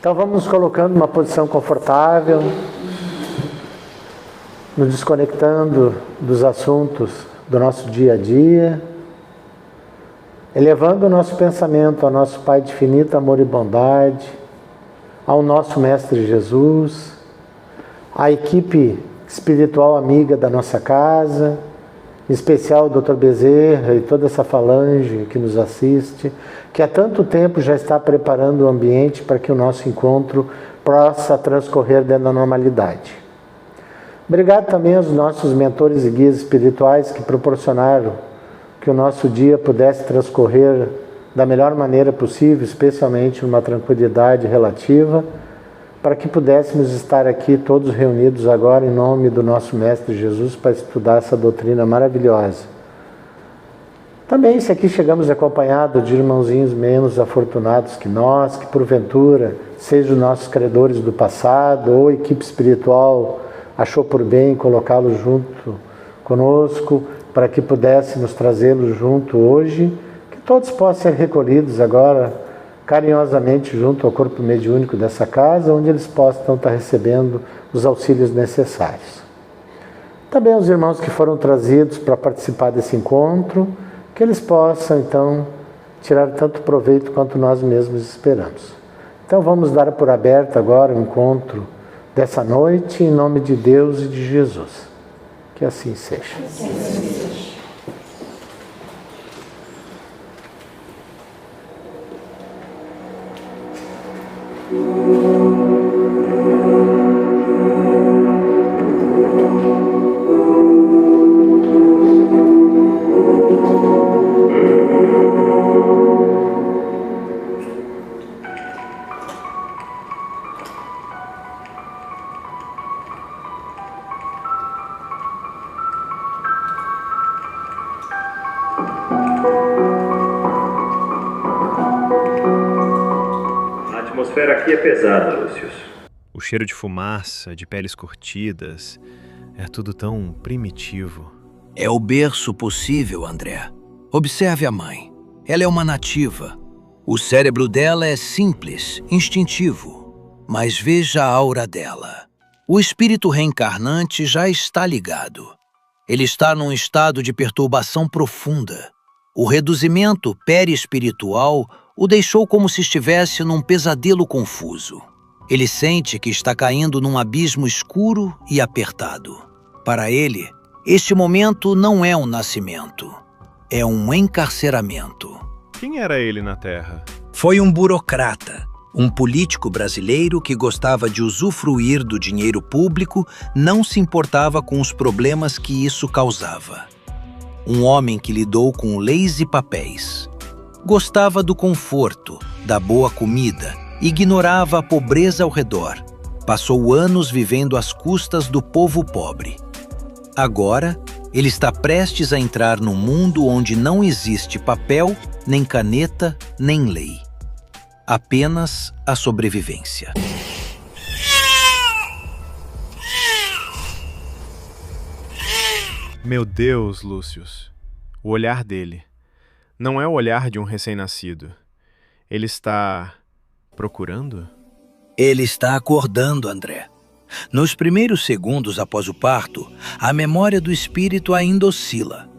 Então vamos nos colocando numa posição confortável, nos desconectando dos assuntos do nosso dia a dia, elevando o nosso pensamento ao nosso Pai de infinito amor e bondade, ao nosso Mestre Jesus, à equipe espiritual amiga da nossa casa, em especial o Dr. Bezerra e toda essa falange que nos assiste, que há tanto tempo já está preparando o ambiente para que o nosso encontro possa transcorrer dentro da normalidade. Obrigado também aos nossos mentores e guias espirituais que proporcionaram que o nosso dia pudesse transcorrer da melhor maneira possível, especialmente numa tranquilidade relativa, para que pudéssemos estar aqui todos reunidos agora em nome do nosso Mestre Jesus para estudar essa doutrina maravilhosa. Também, se aqui chegamos acompanhados de irmãozinhos menos afortunados que nós, que porventura sejam nossos credores do passado ou equipe espiritual achou por bem colocá-los junto conosco para que pudéssemos trazê-los junto hoje, que todos possam ser recolhidos agora carinhosamente junto ao corpo mediúnico dessa casa, onde eles possam estar recebendo os auxílios necessários. Também os irmãos que foram trazidos para participar desse encontro, que eles possam então tirar tanto proveito quanto nós mesmos esperamos. Então vamos dar por aberto agora o encontro dessa noite, em nome de Deus e de Jesus. Que assim seja. A atmosfera aqui é pesada, Lúcius. O cheiro de fumaça, de peles curtidas, é tudo tão primitivo. É o berço possível, André. Observe a mãe. Ela é uma nativa. O cérebro dela é simples, instintivo. Mas veja a aura dela. O espírito reencarnante já está ligado. Ele está num estado de perturbação profunda. O reduzimento perispiritual o deixou como se estivesse num pesadelo confuso. Ele sente que está caindo num abismo escuro e apertado. Para ele, este momento não é um nascimento, é um encarceramento. Quem era ele na Terra? Foi um burocrata, um político brasileiro que gostava de usufruir do dinheiro público, não se importava com os problemas que isso causava. Um homem que lidou com leis e papéis. Gostava do conforto, da boa comida, ignorava a pobreza ao redor. Passou anos vivendo às custas do povo pobre. Agora, ele está prestes a entrar num mundo onde não existe papel, nem caneta, nem lei. Apenas a sobrevivência. Meu Deus, Lúcius. O olhar dele. Não é o olhar de um recém-nascido. Ele está procurando? Ele está acordando, André. Nos primeiros segundos após o parto, a memória do espírito ainda oscila.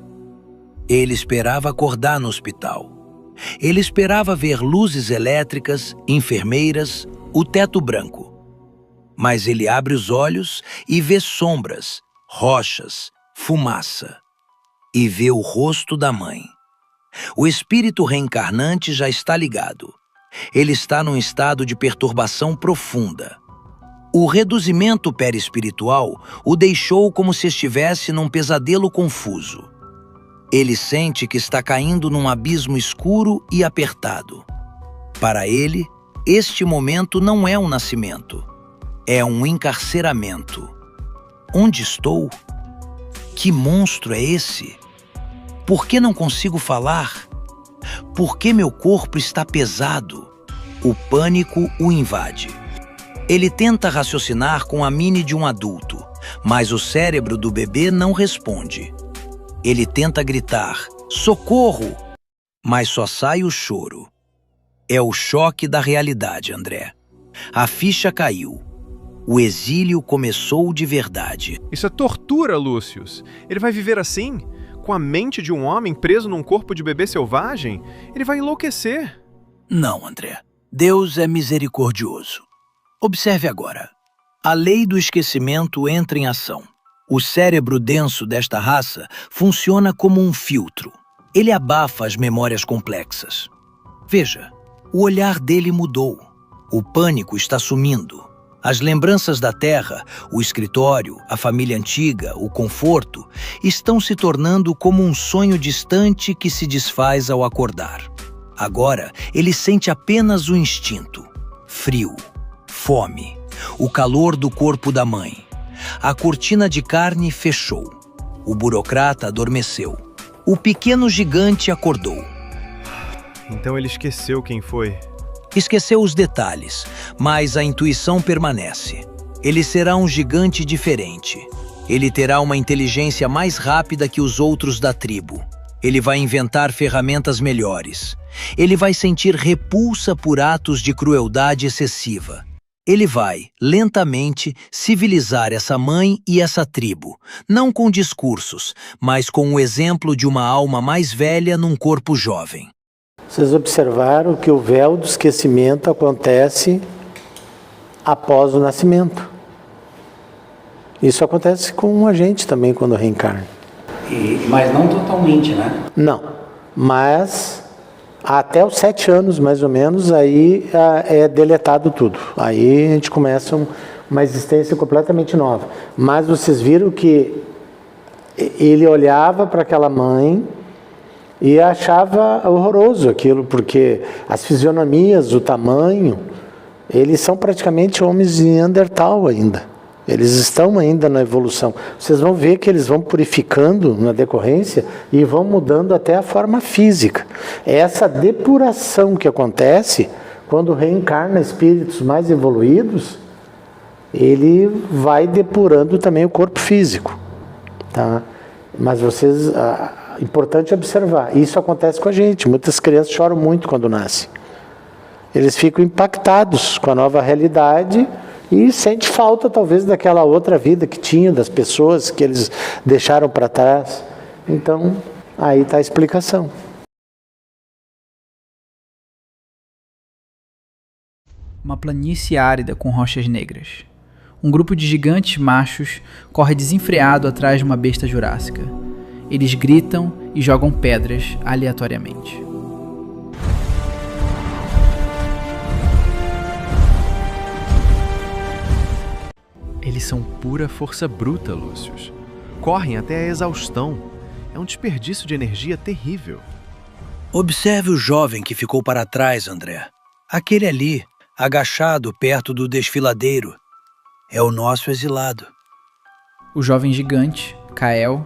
Ele esperava acordar no hospital. Ele esperava ver luzes elétricas, enfermeiras, o teto branco. Mas ele abre os olhos e vê sombras, rochas, fumaça. E vê o rosto da mãe. O espírito reencarnante já está ligado. Ele está num estado de perturbação profunda. O reduzimento perispiritual o deixou como se estivesse num pesadelo confuso. Ele sente que está caindo num abismo escuro e apertado. Para ele, este momento não é um nascimento, é um encarceramento. Onde estou? Que monstro é esse? Por que não consigo falar? Por que meu corpo está pesado? O pânico o invade. Ele tenta raciocinar com a mente de um adulto, mas o cérebro do bebê não responde. Ele tenta gritar, socorro! Mas só sai o choro. É o choque da realidade, André. A ficha caiu. O exílio começou de verdade. Isso é tortura, Lucius. Ele vai viver assim? Com a mente de um homem preso num corpo de bebê selvagem? Ele vai enlouquecer. Não, André. Deus é misericordioso. Observe agora. A lei do esquecimento entra em ação. O cérebro denso desta raça funciona como um filtro. Ele abafa as memórias complexas. Veja, o olhar dele mudou. O pânico está sumindo. As lembranças da terra, o escritório, a família antiga, o conforto, estão se tornando como um sonho distante que se desfaz ao acordar. Agora, ele sente apenas o instinto. Frio, fome, o calor do corpo da mãe. A cortina de carne fechou. O burocrata adormeceu. O pequeno gigante acordou. Então ele esqueceu quem foi. Esqueceu os detalhes, mas a intuição permanece. Ele será um gigante diferente. Ele terá uma inteligência mais rápida que os outros da tribo. Ele vai inventar ferramentas melhores. Ele vai sentir repulsa por atos de crueldade excessiva. Ele vai, lentamente, civilizar essa mãe e essa tribo, não com discursos, mas com o exemplo de uma alma mais velha num corpo jovem. Vocês observaram que o véu do esquecimento acontece após o nascimento. Isso acontece com a gente também quando reencarna. Mas não totalmente, né? Não, mas até os 7 anos, mais ou menos, aí é deletado tudo. Aí a gente começa uma existência completamente nova. Mas vocês viram que ele olhava para aquela mãe e achava horroroso aquilo, porque as fisionomias, o tamanho, eles são praticamente homens de Neandertal ainda. Eles estão ainda na evolução. Vocês vão ver que eles vão purificando na decorrência e vão mudando até a forma física. É essa depuração que acontece quando reencarna espíritos mais evoluídos, ele vai depurando também o corpo físico. Tá? Mas vocês... Importante observar, isso acontece com a gente. Muitas crianças choram muito quando nascem. Eles ficam impactados com a nova realidade e sentem falta, talvez, daquela outra vida que tinham, das pessoas que eles deixaram para trás. Então, aí está a explicação. Uma planície árida com rochas negras. Um grupo de gigantes machos corre desenfreado atrás de uma besta jurássica. Eles gritam e jogam pedras aleatoriamente. Eles são pura força bruta, Lucius. Correm até a exaustão. É um desperdício de energia terrível. Observe o jovem que ficou para trás, André. Aquele ali, agachado perto do desfiladeiro. É o nosso exilado. O jovem gigante, Kael,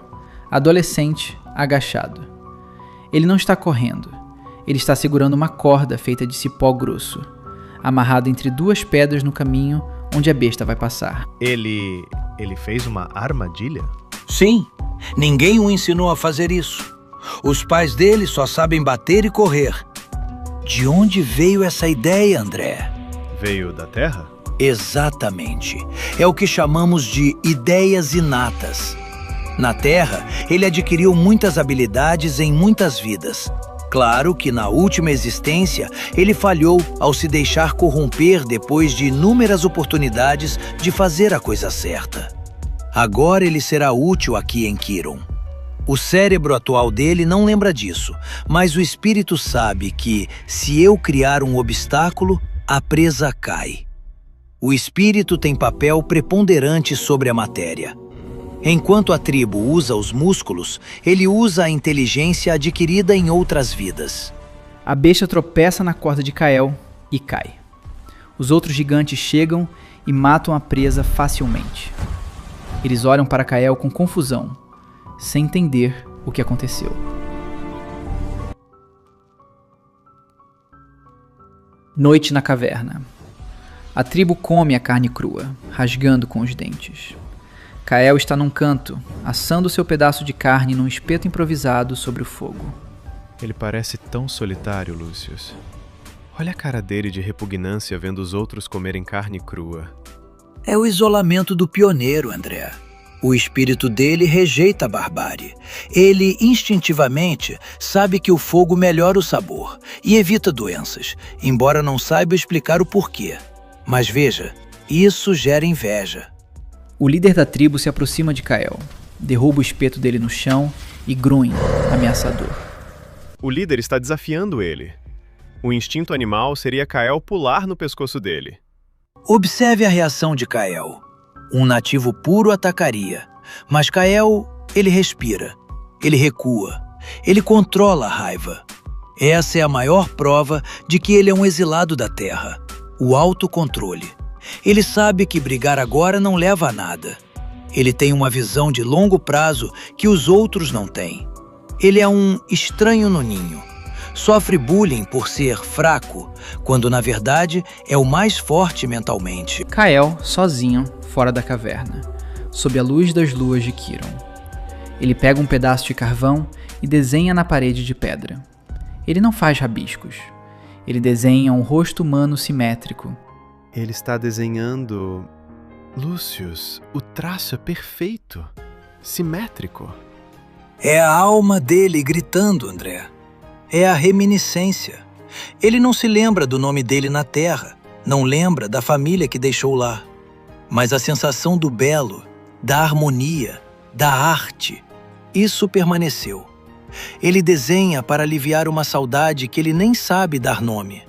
adolescente, agachado. Ele não está correndo. Ele está segurando uma corda feita de cipó grosso, amarrado entre 2 pedras no caminho onde a besta vai passar. Ele fez uma armadilha? Sim, ninguém o ensinou a fazer isso. Os pais dele só sabem bater e correr. De onde veio essa ideia, André? Veio da Terra? Exatamente. É o que chamamos de ideias inatas. Na Terra, ele adquiriu muitas habilidades em muitas vidas. Claro que na última existência, ele falhou ao se deixar corromper depois de inúmeras oportunidades de fazer a coisa certa. Agora ele será útil aqui em Kiron. O cérebro atual dele não lembra disso, mas o espírito sabe que, se eu criar um obstáculo, a presa cai. O espírito tem papel preponderante sobre a matéria. Enquanto a tribo usa os músculos, ele usa a inteligência adquirida em outras vidas. A besta tropeça na corda de Kael e cai. Os outros gigantes chegam e matam a presa facilmente. Eles olham para Kael com confusão, sem entender o que aconteceu. Noite na caverna. A tribo come a carne crua, rasgando com os dentes. Kael está num canto, assando seu pedaço de carne num espeto improvisado sobre o fogo. Ele parece tão solitário, Lucius. Olha a cara dele de repugnância vendo os outros comerem carne crua. É o isolamento do pioneiro, André. O espírito dele rejeita a barbárie. Ele, instintivamente, sabe que o fogo melhora o sabor e evita doenças, embora não saiba explicar o porquê. Mas veja, isso gera inveja. O líder da tribo se aproxima de Kael, derruba o espeto dele no chão e grunhe, ameaçador. O líder está desafiando ele. O instinto animal seria Kael pular no pescoço dele. Observe a reação de Kael. Um nativo puro atacaria, mas Kael, ele respira, ele recua, ele controla a raiva. Essa é a maior prova de que ele é um exilado da terra, o autocontrole. Ele sabe que brigar agora não leva a nada. Ele tem uma visão de longo prazo que os outros não têm. Ele é um estranho no ninho. Sofre bullying por ser fraco, quando na verdade é o mais forte mentalmente. Kael, sozinho, fora da caverna, sob a luz das luas de Kiron. Ele pega um pedaço de carvão e desenha na parede de pedra. Ele não faz rabiscos. Ele desenha um rosto humano simétrico. Ele está desenhando... Lúcius, o traço é perfeito. Simétrico. É a alma dele gritando, André. É a reminiscência. Ele não se lembra do nome dele na terra, não lembra da família que deixou lá. Mas a sensação do belo, da harmonia, da arte, isso permaneceu. Ele desenha para aliviar uma saudade que ele nem sabe dar nome.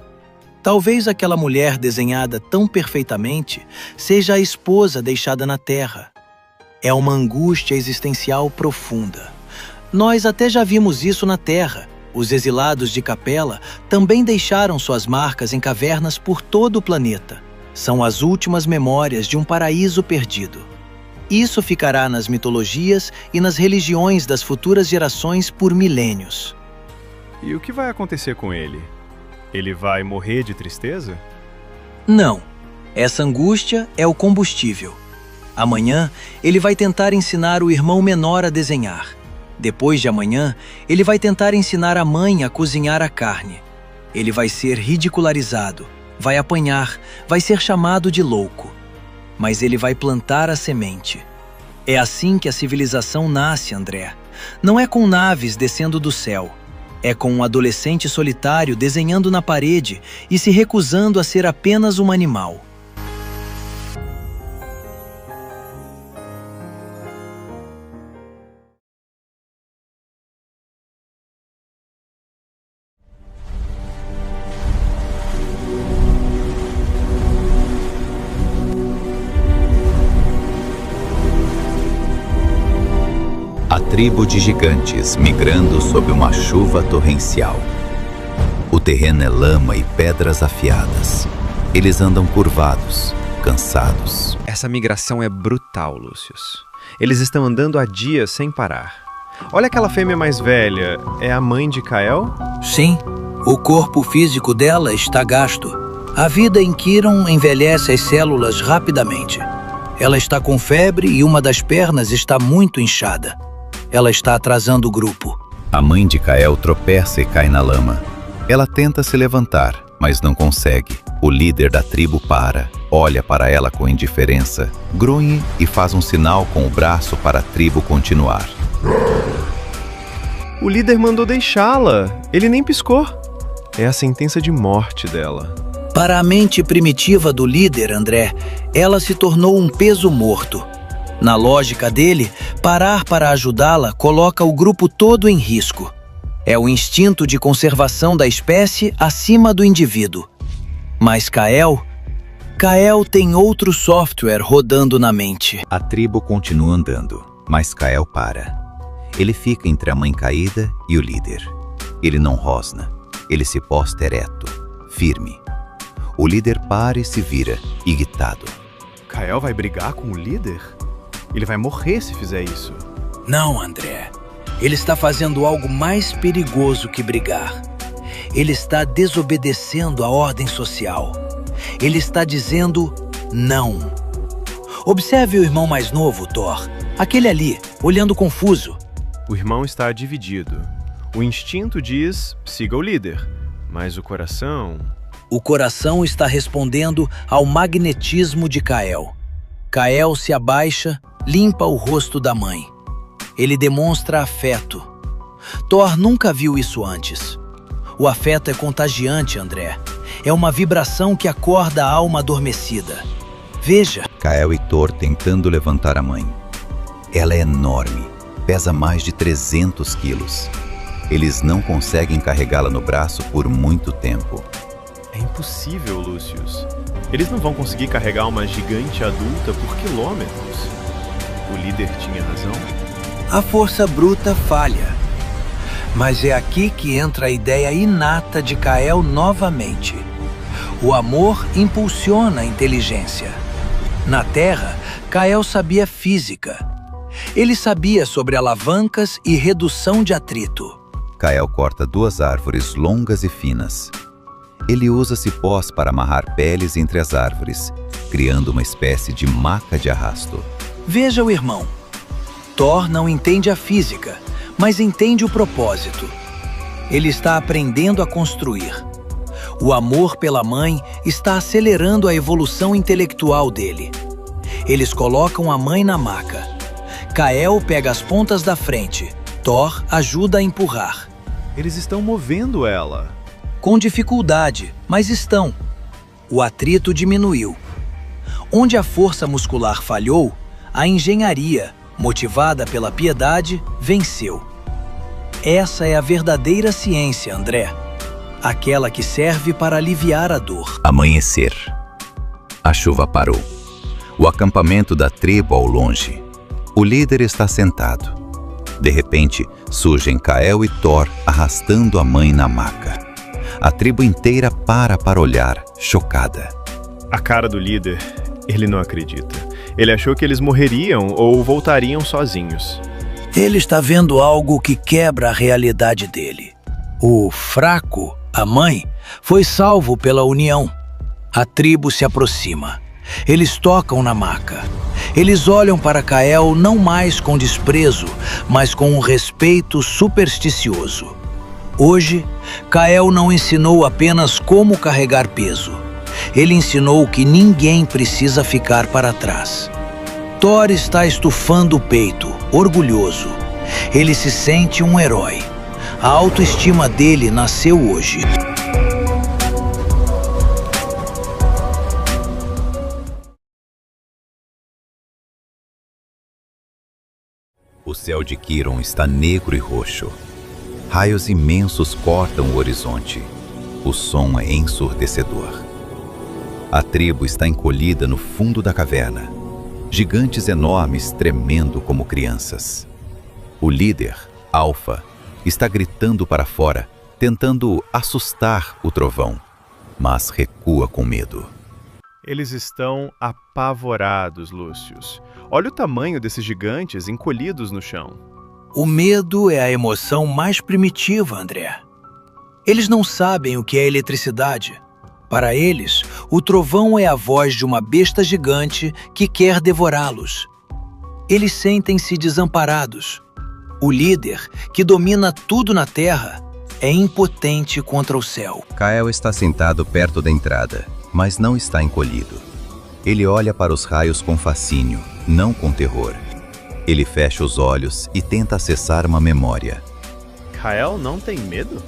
Talvez aquela mulher desenhada tão perfeitamente seja a esposa deixada na terra. É uma angústia existencial profunda. Nós até já vimos isso na terra. Os exilados de Capela também deixaram suas marcas em cavernas por todo o planeta. São as últimas memórias de um paraíso perdido. Isso ficará nas mitologias e nas religiões das futuras gerações por milênios. E o que vai acontecer com ele? Ele vai morrer de tristeza? Não. Essa angústia é o combustível. Amanhã, ele vai tentar ensinar o irmão menor a desenhar. Depois de amanhã, ele vai tentar ensinar a mãe a cozinhar a carne. Ele vai ser ridicularizado, vai apanhar, vai ser chamado de louco. Mas ele vai plantar a semente. É assim que a civilização nasce, André. Não é com naves descendo do céu. É com um adolescente solitário desenhando na parede e se recusando a ser apenas um animal. Tribo de gigantes migrando sob uma chuva torrencial. O terreno é lama e pedras afiadas. Eles andam curvados, cansados. Essa migração é brutal, Lúcius. Eles estão andando há dias sem parar. Olha aquela fêmea mais velha. É a mãe de Kael? Sim, o corpo físico dela está gasto. A vida em Kiron envelhece as células rapidamente. Ela está com febre e uma das pernas está muito inchada. Ela está atrasando o grupo. A mãe de Kael tropeça e cai na lama. Ela tenta se levantar, mas não consegue. O líder da tribo para, olha para ela com indiferença, grunhe e faz um sinal com o braço para a tribo continuar. O líder mandou deixá-la. Ele nem piscou. É a sentença de morte dela. Para a mente primitiva do líder, André, ela se tornou um peso morto. Na lógica dele, parar para ajudá-la coloca o grupo todo em risco. É o instinto de conservação da espécie acima do indivíduo. Mas Kael tem outro software rodando na mente. A tribo continua andando, mas Kael para. Ele fica entre a mãe caída e o líder. Ele não rosna, ele se posta ereto, firme. O líder para e se vira, irritado. Kael vai brigar com o líder? Ele vai morrer se fizer isso. Não, André. Ele está fazendo algo mais perigoso que brigar. Ele está desobedecendo a ordem social. Ele está dizendo não. Observe o irmão mais novo, Thor. Aquele ali, olhando confuso. O irmão está dividido. O instinto diz, siga o líder. Mas o coração... O coração está respondendo ao magnetismo de Kael. Kael se abaixa, limpa o rosto da mãe. Ele demonstra afeto. Thor nunca viu isso antes. O afeto é contagiante, André. É uma vibração que acorda a alma adormecida. Veja. Kael e Thor tentando levantar a mãe. Ela é enorme, pesa mais de 300 quilos. Eles não conseguem carregá-la no braço por muito tempo. É impossível, Lucius. Eles não vão conseguir carregar uma gigante adulta por quilômetros. O líder tinha razão. A força bruta falha. Mas é aqui que entra a ideia inata de Kael novamente. O amor impulsiona a inteligência. Na Terra, Kael sabia física. Ele sabia sobre alavancas e redução de atrito. Kael corta 2 árvores longas e finas. Ele usa cipós para amarrar peles entre as árvores, criando uma espécie de maca de arrasto. Veja o irmão. Thor não entende a física, mas entende o propósito. Ele está aprendendo a construir. O amor pela mãe está acelerando a evolução intelectual dele. Eles colocam a mãe na maca. Kael pega as pontas da frente. Thor ajuda a empurrar. Eles estão movendo ela. Com dificuldade, mas estão. O atrito diminuiu. Onde a força muscular falhou, a engenharia, motivada pela piedade, venceu. Essa é a verdadeira ciência, André. Aquela que serve para aliviar a dor. Amanhecer. A chuva parou. O acampamento da tribo ao longe. O líder está sentado. De repente, surgem Kael e Thor arrastando a mãe na maca. A tribo inteira para olhar, chocada. A cara do líder, ele não acredita. Ele achou que eles morreriam ou voltariam sozinhos. Ele está vendo algo que quebra a realidade dele. O fraco, a mãe, foi salvo pela união. A tribo se aproxima. Eles tocam na maca. Eles olham para Kael não mais com desprezo, mas com um respeito supersticioso. Hoje, Kael não ensinou apenas como carregar peso. Ele ensinou que ninguém precisa ficar para trás. Thor está estufando o peito, orgulhoso. Ele se sente um herói. A autoestima dele nasceu hoje. O céu de Quiron está negro e roxo. Raios imensos cortam o horizonte. O som é ensurdecedor. A tribo está encolhida no fundo da caverna. Gigantes enormes tremendo como crianças. O líder, Alpha, está gritando para fora, tentando assustar o trovão, mas recua com medo. Eles estão apavorados, Lucius. Olha o tamanho desses gigantes encolhidos no chão. O medo é a emoção mais primitiva, André. Eles não sabem o que é eletricidade. Para eles, o trovão é a voz de uma besta gigante que quer devorá-los. Eles sentem-se desamparados. O líder, que domina tudo na terra, é impotente contra o céu. Kael está sentado perto da entrada, mas não está encolhido. Ele olha para os raios com fascínio, não com terror. Ele fecha os olhos e tenta acessar uma memória. Kael não tem medo?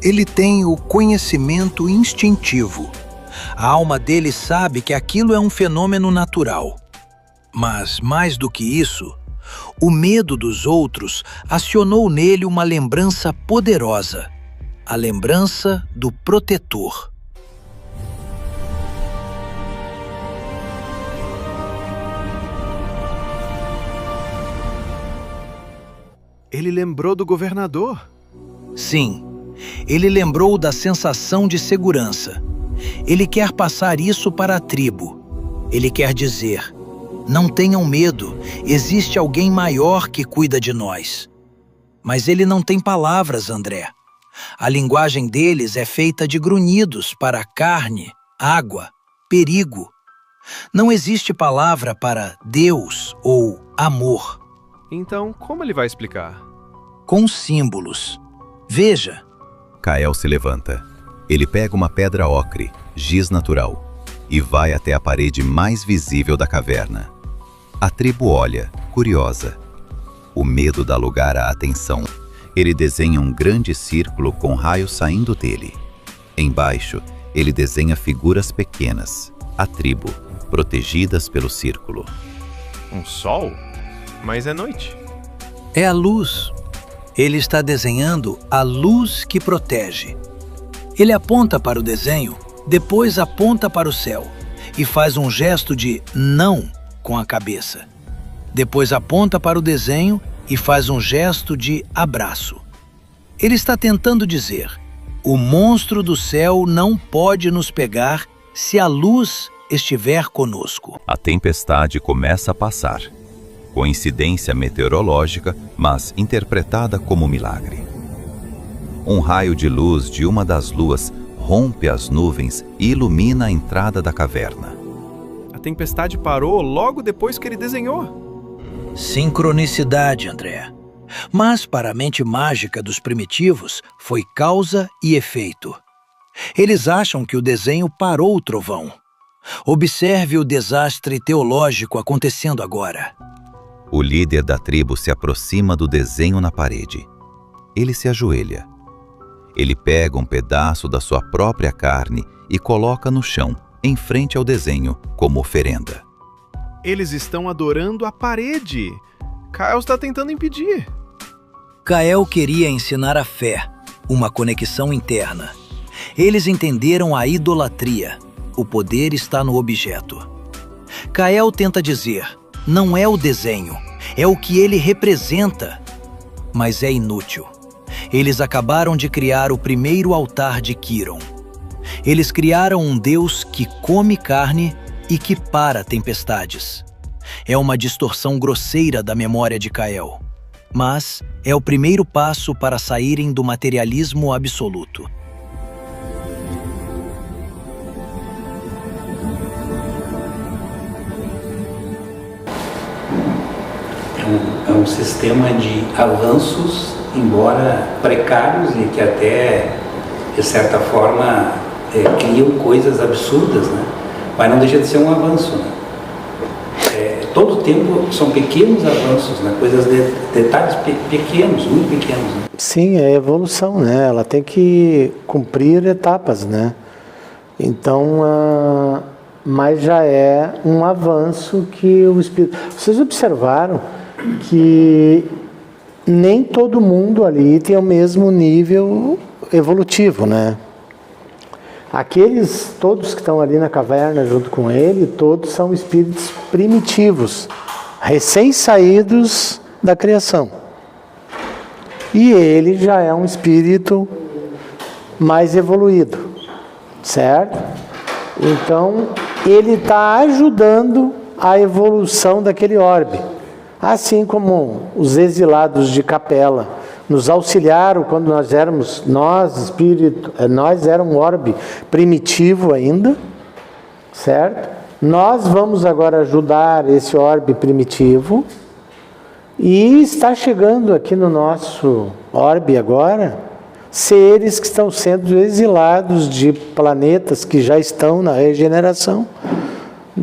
Ele tem o conhecimento instintivo. A alma dele sabe que aquilo é um fenômeno natural. Mas, mais do que isso, o medo dos outros acionou nele uma lembrança poderosa. A lembrança do protetor. Ele lembrou do governador. Sim, ele lembrou da sensação de segurança. Ele quer passar isso para a tribo. Ele quer dizer: não tenham medo, existe alguém maior que cuida de nós. Mas ele não tem palavras, André. A linguagem deles é feita de grunhidos para carne, água, perigo. Não existe palavra para Deus ou amor. Então, como ele vai explicar? Com símbolos. Veja. Kael se levanta. Ele pega uma pedra ocre, giz natural, e vai até a parede mais visível da caverna. A tribo olha, curiosa. O medo dá lugar à atenção. Ele desenha um grande círculo com raios saindo dele. Embaixo, ele desenha figuras pequenas, a tribo, protegidas pelo círculo. Um sol? Mas é noite. É a luz. Ele está desenhando a luz que protege. Ele aponta para o desenho, depois aponta para o céu e faz um gesto de não com a cabeça. Depois aponta para o desenho e faz um gesto de abraço. Ele está tentando dizer: o monstro do céu não pode nos pegar se a luz estiver conosco. A tempestade começa a passar. Coincidência meteorológica, mas interpretada como milagre. Um raio de luz de uma das luas rompe as nuvens e ilumina a entrada da caverna. A tempestade parou logo depois que ele desenhou. Sincronicidade, André. Mas para a mente mágica dos primitivos, foi causa e efeito. Eles acham que o desenho parou o trovão. Observe o desastre teológico acontecendo agora. O líder da tribo se aproxima do desenho na parede. Ele se ajoelha. Ele pega um pedaço da sua própria carne e coloca no chão, em frente ao desenho, como oferenda. Eles estão adorando a parede. Kyle está tentando impedir. Kael queria ensinar a fé, uma conexão interna. Eles entenderam a idolatria. O poder está no objeto. Kael tenta dizer: não é o desenho, é o que ele representa. Mas é inútil. Eles acabaram de criar o primeiro altar de Quiron. Eles criaram um Deus que come carne e que para tempestades. É uma distorção grosseira da memória de Kael. Mas é o primeiro passo para saírem do materialismo absoluto. É um sistema de avanços, embora precários e que até, de certa forma, criam coisas absurdas, né? Mas não deixa de ser um avanço, né? Todo tempo são pequenos avanços, né? Coisas detalhes pequenos, muito pequenos. Né? Sim, é evolução, né? Ela tem que cumprir etapas, né? Então, mas já é um avanço que o Espírito... Vocês observaram que nem todo mundo ali tem o mesmo nível evolutivo, né? Aqueles, todos que estão ali na caverna junto com ele, todos são espíritos primitivos, recém-saídos da criação. E ele já é um espírito mais evoluído, certo? Então, ele está ajudando a evolução daquele orbe. Assim como os exilados de Capela nos auxiliaram quando nós éramos, nós éramos um orbe primitivo ainda, certo? Nós vamos agora ajudar esse orbe primitivo e está chegando aqui no nosso orbe agora seres que estão sendo exilados de planetas que já estão na regeneração,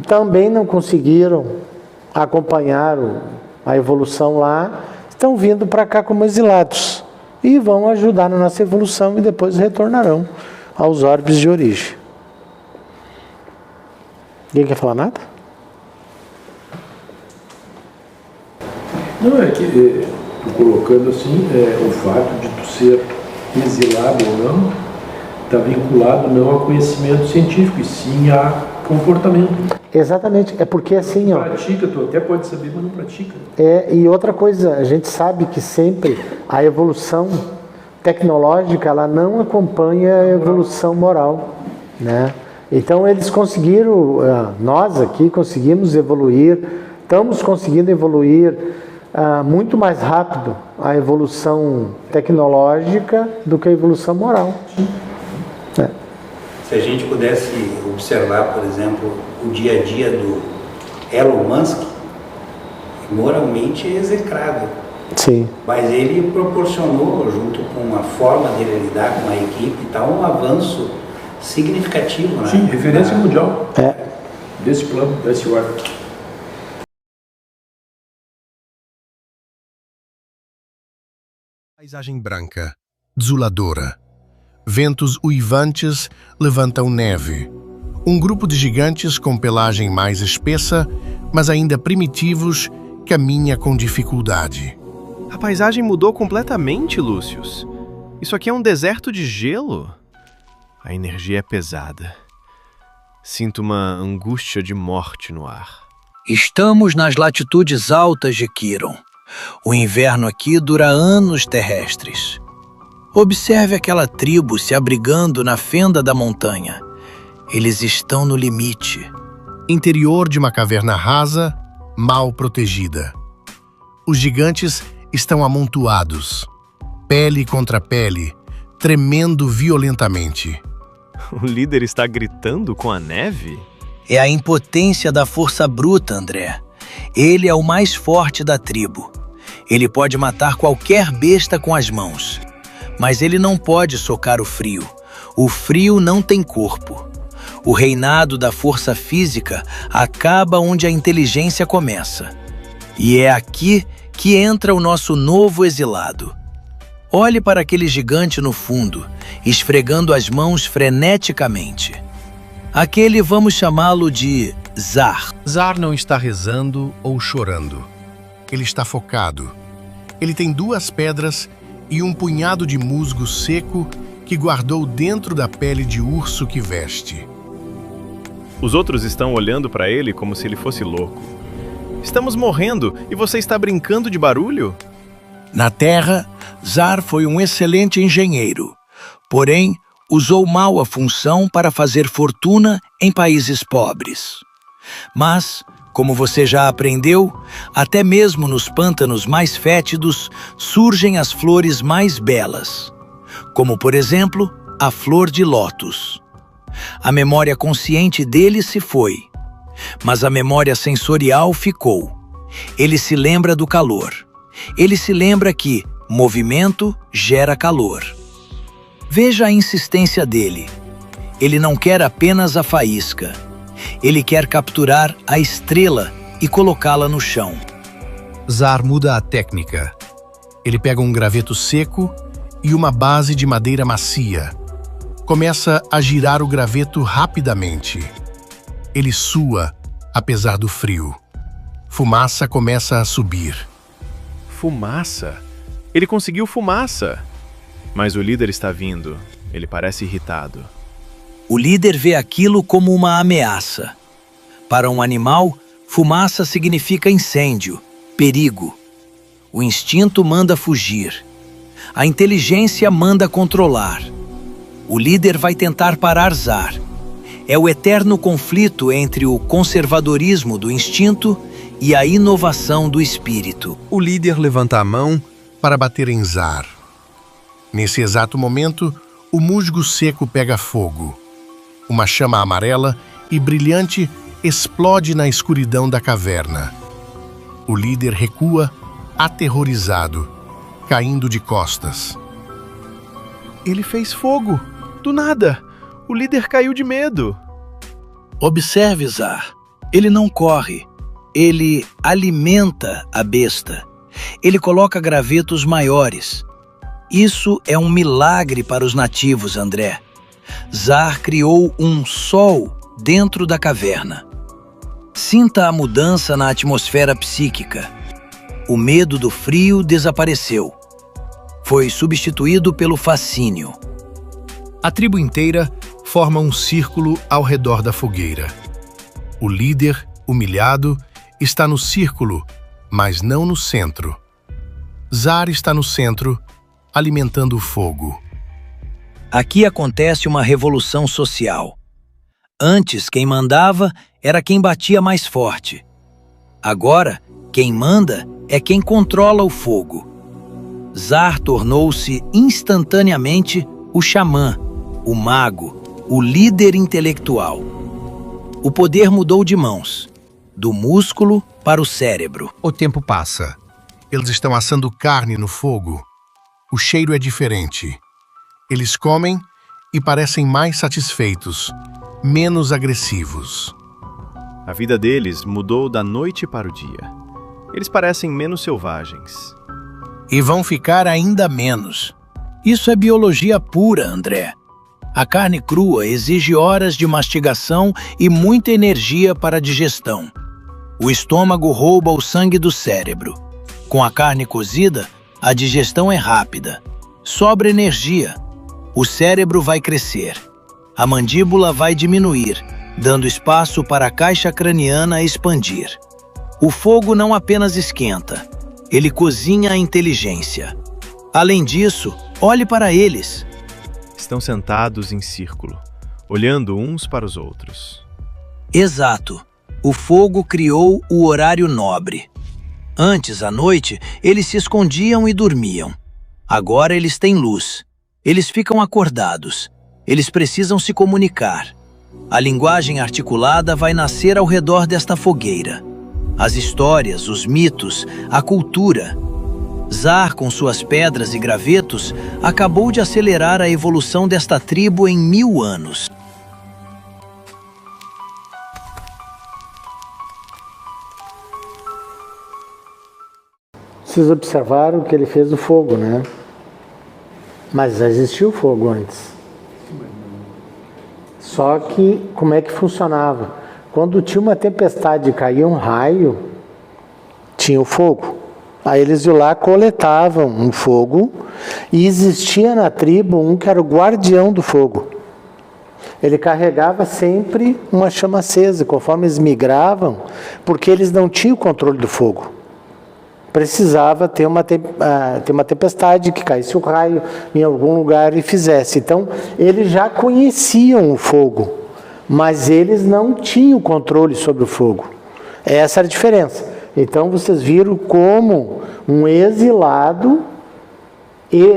também não conseguiram acompanhar a evolução lá, estão vindo para cá como exilados e vão ajudar na nossa evolução e depois retornarão aos orbes de origem. Ninguém quer falar nada? Não, é que tu colocando assim, o fato de tu ser exilado ou não, está vinculado não ao conhecimento científico, e sim a comportamento. Exatamente, é porque assim, ó... Pratica, tu até pode saber, mas não pratica. E outra coisa, a gente sabe que sempre a evolução tecnológica, ela não acompanha a evolução moral, né? Então eles conseguiram, nós aqui conseguimos evoluir, estamos conseguindo evoluir muito mais rápido a evolução tecnológica do que a evolução moral. Se a gente pudesse observar, por exemplo, o dia a dia do Elon Musk, moralmente é execrável. Sim. Mas ele proporcionou, junto com a forma dele lidar com a equipe e tal, um avanço significativo, né? Sim, referência mundial É. desse plano, desse órgão. Paisagem branca, desoladora. Ventos uivantes levantam neve. Um grupo de gigantes com pelagem mais espessa, mas ainda primitivos, caminha com dificuldade. A paisagem mudou completamente, Lúcius. Isso aqui é um deserto de gelo. A energia é pesada. Sinto uma angústia de morte no ar. Estamos nas latitudes altas de Quiron. O inverno aqui dura anos terrestres. Observe aquela tribo se abrigando na fenda da montanha. Eles estão no limite. Interior de uma caverna rasa, mal protegida. Os gigantes estão amontoados, pele contra pele, tremendo violentamente. O líder está gritando com a neve? É a impotência da força bruta, André. Ele é o mais forte da tribo. Ele pode matar qualquer besta com as mãos. Mas ele não pode socar o frio. O frio não tem corpo. O reinado da força física acaba onde a inteligência começa. E é aqui que entra o nosso novo exilado. Olhe para aquele gigante no fundo, esfregando as mãos freneticamente. Aquele vamos chamá-lo de Zar. Zar não está rezando ou chorando. Ele está focado. Ele tem 2 pedras e um punhado de musgo seco que guardou dentro da pele de urso que veste. Os outros estão olhando para ele como se ele fosse louco. Estamos morrendo e você está brincando de barulho? Na Terra, Zar foi um excelente engenheiro, porém usou mal a função para fazer fortuna em países pobres. Mas, como você já aprendeu, até mesmo nos pântanos mais fétidos surgem as flores mais belas, como, por exemplo, a flor de lótus. A memória consciente dele se foi, mas a memória sensorial ficou. Ele se lembra do calor. Ele se lembra que movimento gera calor. Veja a insistência dele. Ele não quer apenas a faísca. Ele quer capturar a estrela e colocá-la no chão. Zar muda a técnica. Ele pega um graveto seco e uma base de madeira macia. Começa a girar o graveto rapidamente. Ele sua, apesar do frio. Fumaça começa a subir. Fumaça? Ele conseguiu fumaça! Mas o líder está vindo. Ele parece irritado. O líder vê aquilo como uma ameaça. Para um animal, fumaça significa incêndio, perigo. O instinto manda fugir. A inteligência manda controlar. O líder vai tentar parar Zar. É o eterno conflito entre o conservadorismo do instinto e a inovação do espírito. O líder levanta a mão para bater em Zar. Nesse exato momento, o musgo seco pega fogo. Uma chama amarela e brilhante explode na escuridão da caverna. O líder recua, aterrorizado, caindo de costas. Ele fez fogo! Do nada! O líder caiu de medo. Observe, Zar. Ele não corre. Ele alimenta a besta. Ele coloca gravetos maiores. Isso é um milagre para os nativos, André. Zar criou um sol dentro da caverna. Sinta a mudança na atmosfera psíquica. O medo do frio desapareceu. Foi substituído pelo fascínio. A tribo inteira forma um círculo ao redor da fogueira. O líder, humilhado, está no círculo, mas não no centro. Zar está no centro, alimentando o fogo. Aqui acontece uma revolução social. Antes, quem mandava era quem batia mais forte. Agora, quem manda é quem controla o fogo. Zar tornou-se instantaneamente o xamã, o mago, o líder intelectual. O poder mudou de mãos, do músculo para o cérebro. O tempo passa. Eles estão assando carne no fogo. O cheiro é diferente. Eles comem e parecem mais satisfeitos, menos agressivos. A vida deles mudou da noite para o dia. Eles parecem menos selvagens. E vão ficar ainda menos. Isso é biologia pura, André. A carne crua exige horas de mastigação e muita energia para a digestão. O estômago rouba o sangue do cérebro. Com a carne cozida, a digestão é rápida. Sobra energia. O cérebro vai crescer. A mandíbula vai diminuir, dando espaço para a caixa craniana expandir. O fogo não apenas esquenta, ele cozinha a inteligência. Além disso, olhe para eles. Estão sentados em círculo, olhando uns para os outros. Exato. O fogo criou o horário nobre. Antes, à noite, eles se escondiam e dormiam. Agora eles têm luz. Eles ficam acordados. Eles precisam se comunicar. A linguagem articulada vai nascer ao redor desta fogueira. As histórias, os mitos, a cultura. Zar, com suas pedras e gravetos, acabou de acelerar a evolução desta tribo em 1000 anos. Vocês observaram que ele fez o fogo, né? Mas já existiu o fogo antes. Só que, como é que funcionava? Quando tinha uma tempestade e caía um raio, tinha o fogo. Aí eles iam lá, coletavam um fogo, e existia na tribo um que era o guardião do fogo. Ele carregava sempre uma chama acesa, conforme eles migravam, porque eles não tinham o controle do fogo. Precisava ter uma tempestade, que caísse o raio em algum lugar e fizesse. Então, eles já conheciam o fogo, mas eles não tinham controle sobre o fogo. Essa era a diferença. Então, vocês viram como um exilado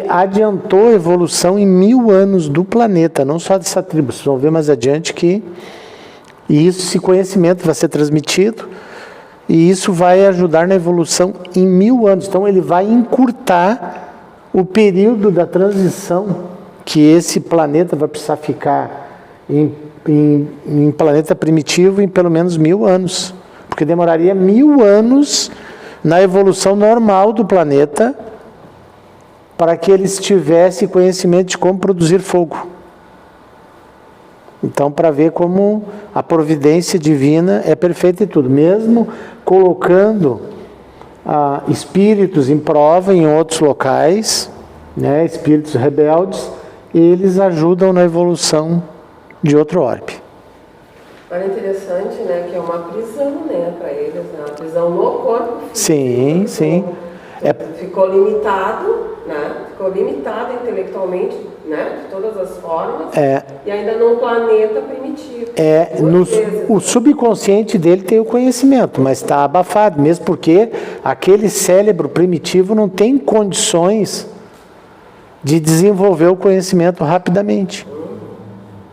adiantou a evolução em 1000 anos do planeta, não só dessa tribo. Vocês vão ver mais adiante que esse conhecimento vai ser transmitido e isso vai ajudar na evolução em 1000 anos. Então, ele vai encurtar o período da transição que esse planeta vai precisar ficar em planeta primitivo em pelo menos 1000 anos. Porque demoraria 1000 anos na evolução normal do planeta para que eles tivessem conhecimento de como produzir fogo. Então, para ver como a providência divina é perfeita em tudo, mesmo colocando espíritos em prova em outros locais, né, espíritos rebeldes, eles ajudam na evolução de outro orbe. Olha, interessante, né, que é uma prisão, né, para eles, né, uma prisão no corpo físico. Sim, sim. Ficou limitado, né, ficou limitado intelectualmente, né, de todas as formas, e ainda num planeta primitivo. O subconsciente dele tem o conhecimento, mas está abafado, mesmo porque aquele cérebro primitivo não tem condições de desenvolver o conhecimento rapidamente.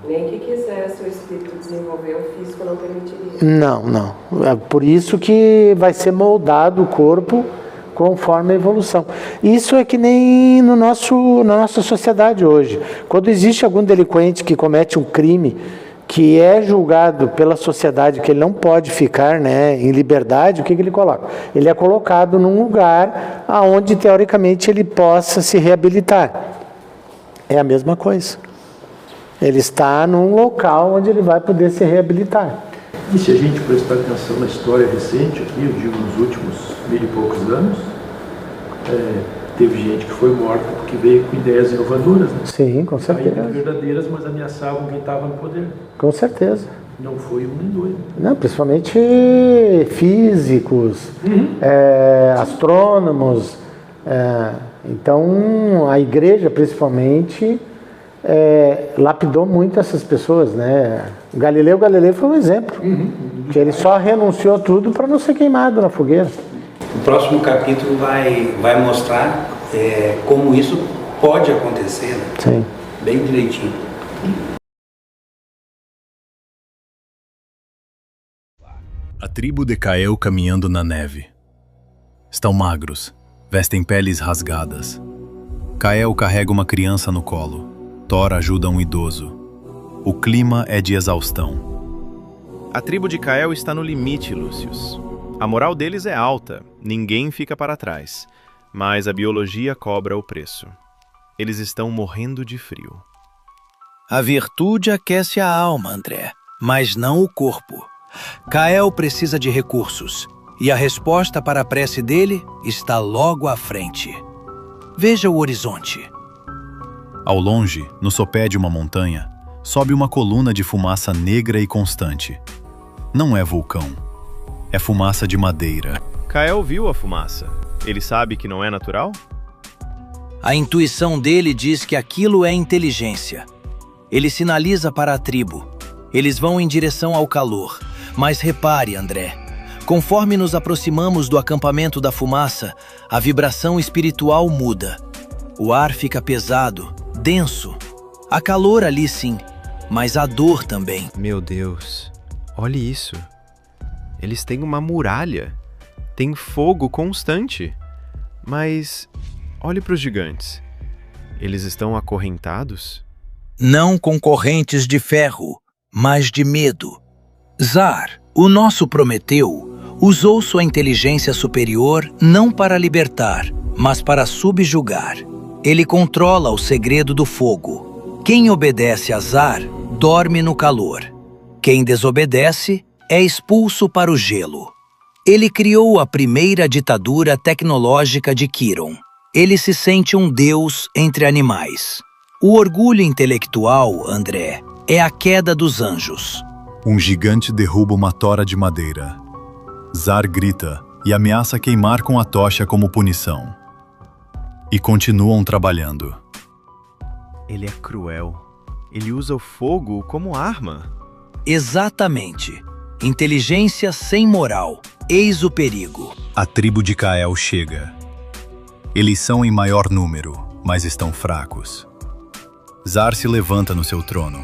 Nem que quisesse o espírito desenvolver, o físico não permitiria. Não. É por isso que vai ser moldado o corpo conforme a evolução. Isso é que nem na nossa sociedade hoje. Quando existe algum delinquente que comete um crime que é julgado pela sociedade que ele não pode ficar, né, em liberdade, o que ele coloca? Ele é colocado num lugar onde, teoricamente, ele possa se reabilitar. É a mesma coisa. Ele está num local onde ele vai poder se reabilitar. E se a gente prestar atenção na história recente aqui, eu digo nos últimos 1000 e poucos anos, teve gente que foi morta porque veio com ideias inovadoras, né? Sim, com certeza. Ainda verdadeiras, mas ameaçavam quem estava no poder. Com certeza. Não foi um nem dois. Não, principalmente físicos, astrônomos. Então, a igreja, principalmente, lapidou muito essas pessoas, né? Galileu foi um exemplo, que ele só renunciou a tudo para não ser queimado na fogueira. O próximo capítulo vai mostrar como isso pode acontecer, né? Sim. Bem direitinho. A tribo de Kael caminhando na neve. Estão magros, Vestem peles rasgadas. Kael carrega uma criança no colo. Thor ajuda um idoso. O clima é de exaustão. A tribo de Kael está no limite, Lucius. A moral deles é alta, ninguém fica para trás. Mas a biologia cobra o preço. Eles estão morrendo de frio. A virtude aquece a alma, André, mas não o corpo. Kael precisa de recursos, e a resposta para a prece dele está logo à frente. Veja o horizonte. Ao longe, no sopé de uma montanha, sobe uma coluna de fumaça negra e constante. Não é vulcão. É fumaça de madeira. Kael viu a fumaça. Ele sabe que não é natural? A intuição dele diz que aquilo é inteligência. Ele sinaliza para a tribo. Eles vão em direção ao calor. Mas repare, André, conforme nos aproximamos do acampamento da fumaça, a vibração espiritual muda. O ar fica pesado, denso. Há calor ali sim, mas há dor também. Meu Deus, olhe isso. Eles têm uma muralha. Tem fogo constante. Mas olhe para os gigantes. Eles estão acorrentados? Não com correntes de ferro, mas de medo. Zar, o nosso Prometeu, usou sua inteligência superior não para libertar, mas para subjugar. Ele controla o segredo do fogo. Quem obedece a Zar, dorme no calor. Quem desobedece, é expulso para o gelo. Ele criou a primeira ditadura tecnológica de Quiron. Ele se sente um deus entre animais. O orgulho intelectual, André, é a queda dos anjos. Um gigante derruba uma tora de madeira. Zar grita e ameaça queimar com a tocha como punição. E continuam trabalhando. Ele é cruel. Ele usa o fogo como arma. Exatamente. Inteligência sem moral. Eis o perigo. A tribo de Kael chega. Eles são em maior número, mas estão fracos. Zar se levanta no seu trono.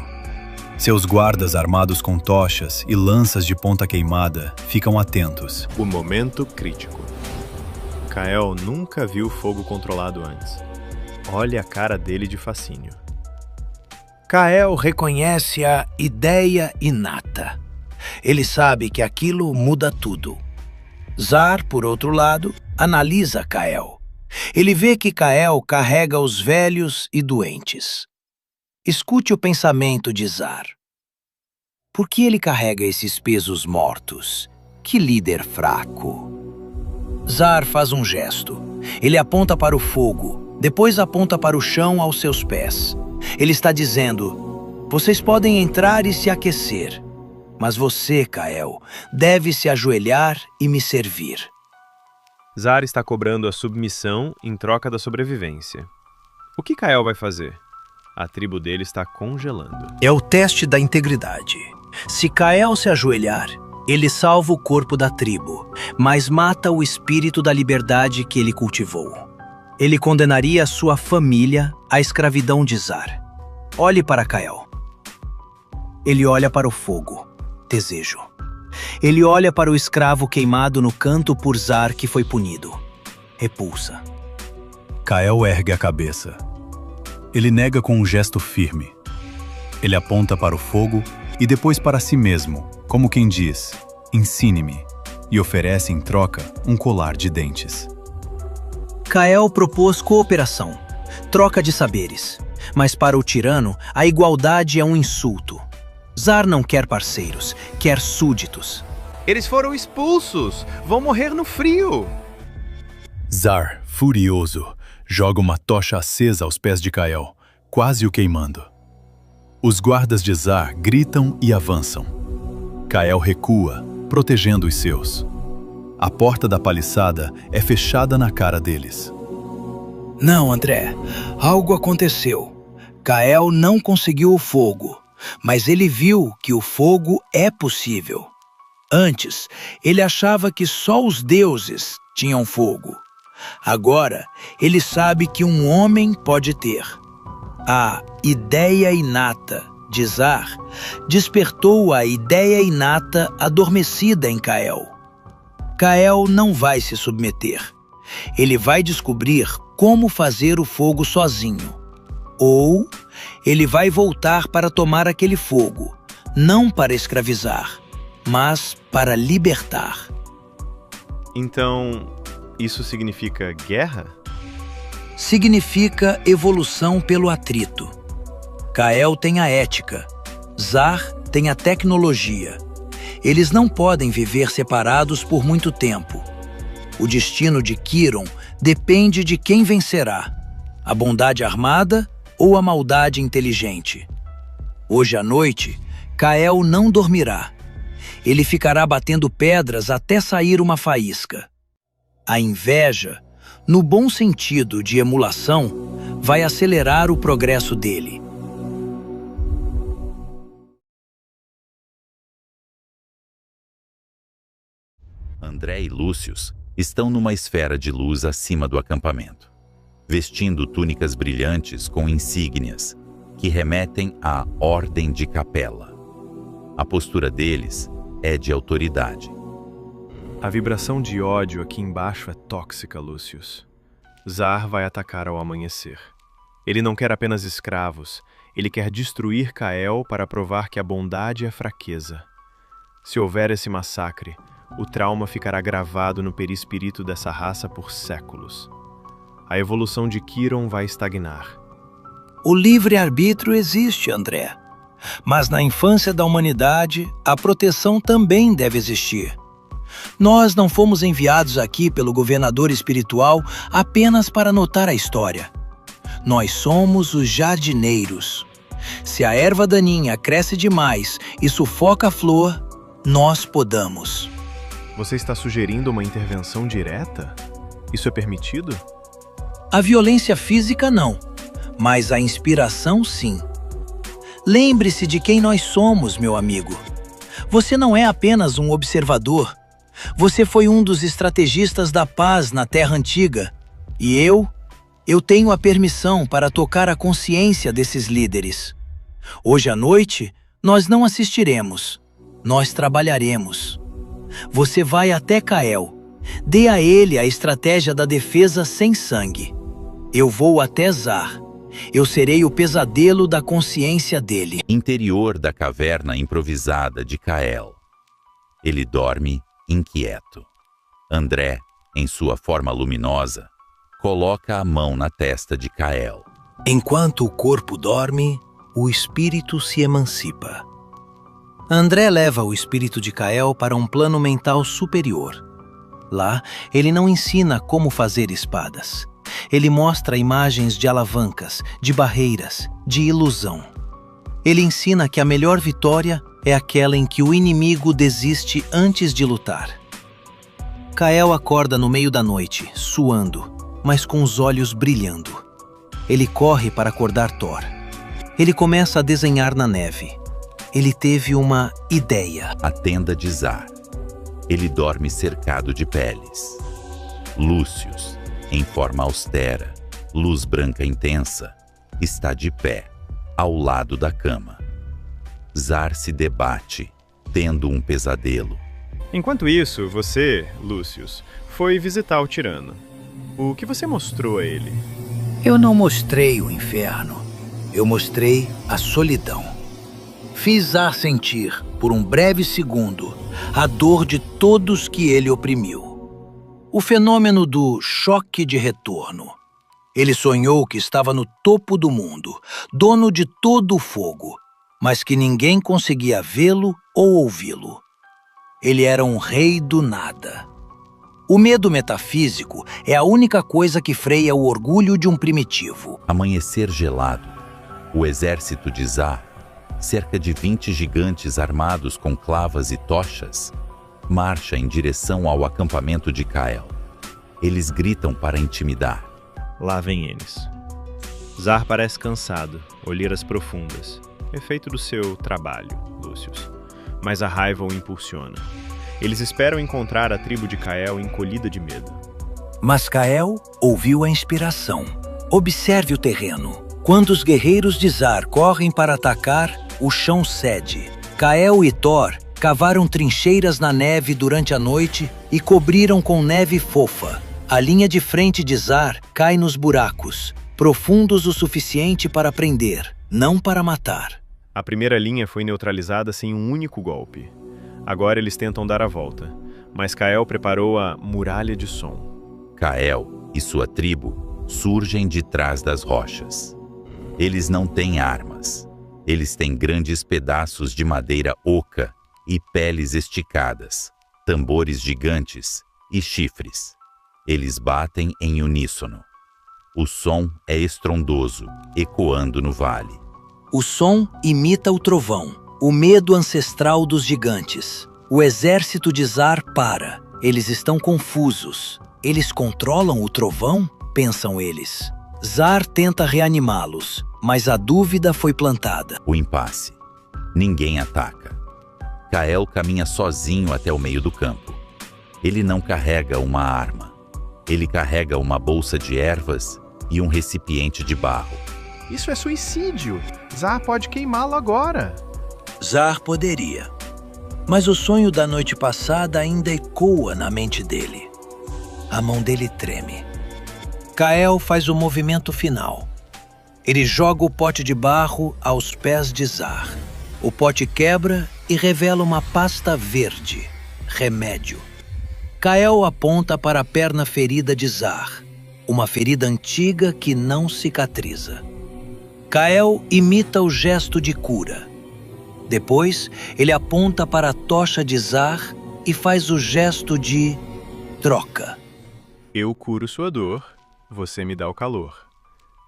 Seus guardas armados com tochas e lanças de ponta queimada ficam atentos. O momento crítico. Kael nunca viu fogo controlado antes. Olhe a cara dele de fascínio. Kael reconhece a ideia inata. Ele sabe que aquilo muda tudo. Zar, por outro lado, analisa Kael. Ele vê que Kael carrega os velhos e doentes. Escute o pensamento de Zar. Por que ele carrega esses pesos mortos? Que líder fraco. Zar faz um gesto. Ele aponta para o fogo, depois aponta para o chão aos seus pés. Ele está dizendo: vocês podem entrar e se aquecer, mas você, Kael, deve se ajoelhar e me servir. Zar está cobrando a submissão em troca da sobrevivência. O que Kael vai fazer? A tribo dele está congelando. É o teste da integridade. Se Kael se ajoelhar, ele salva o corpo da tribo, mas mata o espírito da liberdade que ele cultivou. Ele condenaria sua família à escravidão de Zar. Olhe para Kael. Ele olha para o fogo. Desejo. Ele olha para o escravo queimado no canto por Zar que foi punido. Repulsa. Kael ergue a cabeça. Ele nega com um gesto firme. Ele aponta para o fogo e depois para si mesmo, como quem diz: ensine-me, e oferece em troca um colar de dentes. Kael propôs cooperação, troca de saberes, mas para o tirano a igualdade é um insulto. Zar não quer parceiros, quer súditos. Eles foram expulsos! Vão morrer no frio! Zar, furioso, joga uma tocha acesa aos pés de Kael, quase o queimando. Os guardas de Zar gritam e avançam. Kael recua, protegendo os seus. A porta da paliçada é fechada na cara deles. Não, André, algo aconteceu. Kael não conseguiu o fogo, mas ele viu que o fogo é possível. Antes, ele achava que só os deuses tinham fogo. Agora, ele sabe que um homem pode ter. A ideia inata de Zar despertou a ideia inata adormecida em Kael. Kael não vai se submeter. Ele vai descobrir como fazer o fogo sozinho. Ou ele vai voltar para tomar aquele fogo, não para escravizar, mas para libertar. Então, isso significa guerra? Significa evolução pelo atrito. Kael tem a ética, Zar tem a tecnologia. Eles não podem viver separados por muito tempo. O destino de Kiron depende de quem vencerá, a bondade armada ou a maldade inteligente. Hoje à noite, Kael não dormirá. Ele ficará batendo pedras até sair uma faísca. A inveja, no bom sentido de emulação, vai acelerar o progresso dele. André e Lúcius estão numa esfera de luz acima do acampamento, vestindo túnicas brilhantes com insígnias que remetem à Ordem de Capela. A postura deles é de autoridade. A vibração de ódio aqui embaixo é tóxica, Lúcius. Zar vai atacar ao amanhecer. Ele não quer apenas escravos, ele quer destruir Kael para provar que a bondade é fraqueza. Se houver esse massacre, o trauma ficará gravado no perispírito dessa raça por séculos. A evolução de Kiron vai estagnar. O livre-arbítrio existe, André. Mas na infância da humanidade, a proteção também deve existir. Nós não fomos enviados aqui pelo governador espiritual apenas para anotar a história. Nós somos os jardineiros. Se a erva daninha cresce demais e sufoca a flor, nós podamos. Você está sugerindo uma intervenção direta? Isso é permitido? A violência física não, mas a inspiração sim. Lembre-se de quem nós somos, meu amigo. Você não é apenas um observador. Você foi um dos estrategistas da paz na Terra Antiga. E eu tenho a permissão para tocar a consciência desses líderes. Hoje à noite, nós não assistiremos. Nós trabalharemos. Você vai até Kael. Dê a ele a estratégia da defesa sem sangue. Eu vou até Zar. Eu serei o pesadelo da consciência dele. Interior da caverna improvisada de Kael. Ele dorme inquieto. André, em sua forma luminosa, coloca a mão na testa de Kael. Enquanto o corpo dorme, o espírito se emancipa. André leva o espírito de Kael para um plano mental superior. Lá, ele não ensina como fazer espadas. Ele mostra imagens de alavancas, de barreiras, de ilusão. Ele ensina que a melhor vitória é aquela em que o inimigo desiste antes de lutar. Kael acorda no meio da noite, suando, mas com os olhos brilhando. Ele corre para acordar Thor. Ele começa a desenhar na neve. Ele teve uma ideia. A tenda de Zar. Ele dorme cercado de peles. Lúcius, em forma austera, luz branca intensa, está de pé, ao lado da cama. Zar se debate, tendo um pesadelo. Enquanto isso, você, Lúcius, foi visitar o tirano. O que você mostrou a ele? Eu não mostrei o inferno. Eu mostrei a solidão. Fiz Zar sentir, por um breve segundo, a dor de todos que ele oprimiu. O fenômeno do choque de retorno. Ele sonhou que estava no topo do mundo, dono de todo o fogo, mas que ninguém conseguia vê-lo ou ouvi-lo. Ele era um rei do nada. O medo metafísico é a única coisa que freia o orgulho de um primitivo. Amanhecer gelado. O exército de Zar, cerca de 20 gigantes armados com clavas e tochas, marcha em direção ao acampamento de Kael. Eles gritam para intimidar. Lá vem eles. Zar parece cansado, olheiras profundas. Efeito do seu trabalho, Lúcius. Mas a raiva o impulsiona. Eles esperam encontrar a tribo de Kael encolhida de medo. Mas Kael ouviu a inspiração. Observe o terreno. Quando os guerreiros de Zar correm para atacar, o chão cede. Kael e Thor cavaram trincheiras na neve durante a noite e cobriram com neve fofa. A linha de frente de Zar cai nos buracos, profundos o suficiente para prender, não para matar. A primeira linha foi neutralizada sem um único golpe. Agora eles tentam dar a volta, mas Kael preparou a muralha de som. Kael e sua tribo surgem de trás das rochas. Eles não têm armas. Eles têm grandes pedaços de madeira oca e peles esticadas, tambores gigantes e chifres. Eles batem em uníssono. O som é estrondoso, ecoando no vale. O som imita o trovão, o medo ancestral dos gigantes. O exército de Zar para. Eles estão confusos. Eles controlam o trovão? Pensam eles. Zar tenta reanimá-los, mas a dúvida foi plantada. O impasse. Ninguém ataca. Kael caminha sozinho até o meio do campo. Ele não carrega uma arma. Ele carrega uma bolsa de ervas e um recipiente de barro. Isso é suicídio. Zar pode queimá-lo agora. Zar poderia. Mas o sonho da noite passada ainda ecoa na mente dele. A mão dele treme. Kael faz o movimento final. Ele joga o pote de barro aos pés de Zar. O pote quebra e revela uma pasta verde. Remédio. Kael aponta para a perna ferida de Zar. Uma ferida antiga que não cicatriza. Kael imita o gesto de cura. Depois, ele aponta para a tocha de Zar e faz o gesto de troca. Eu curo sua dor, você me dá o calor.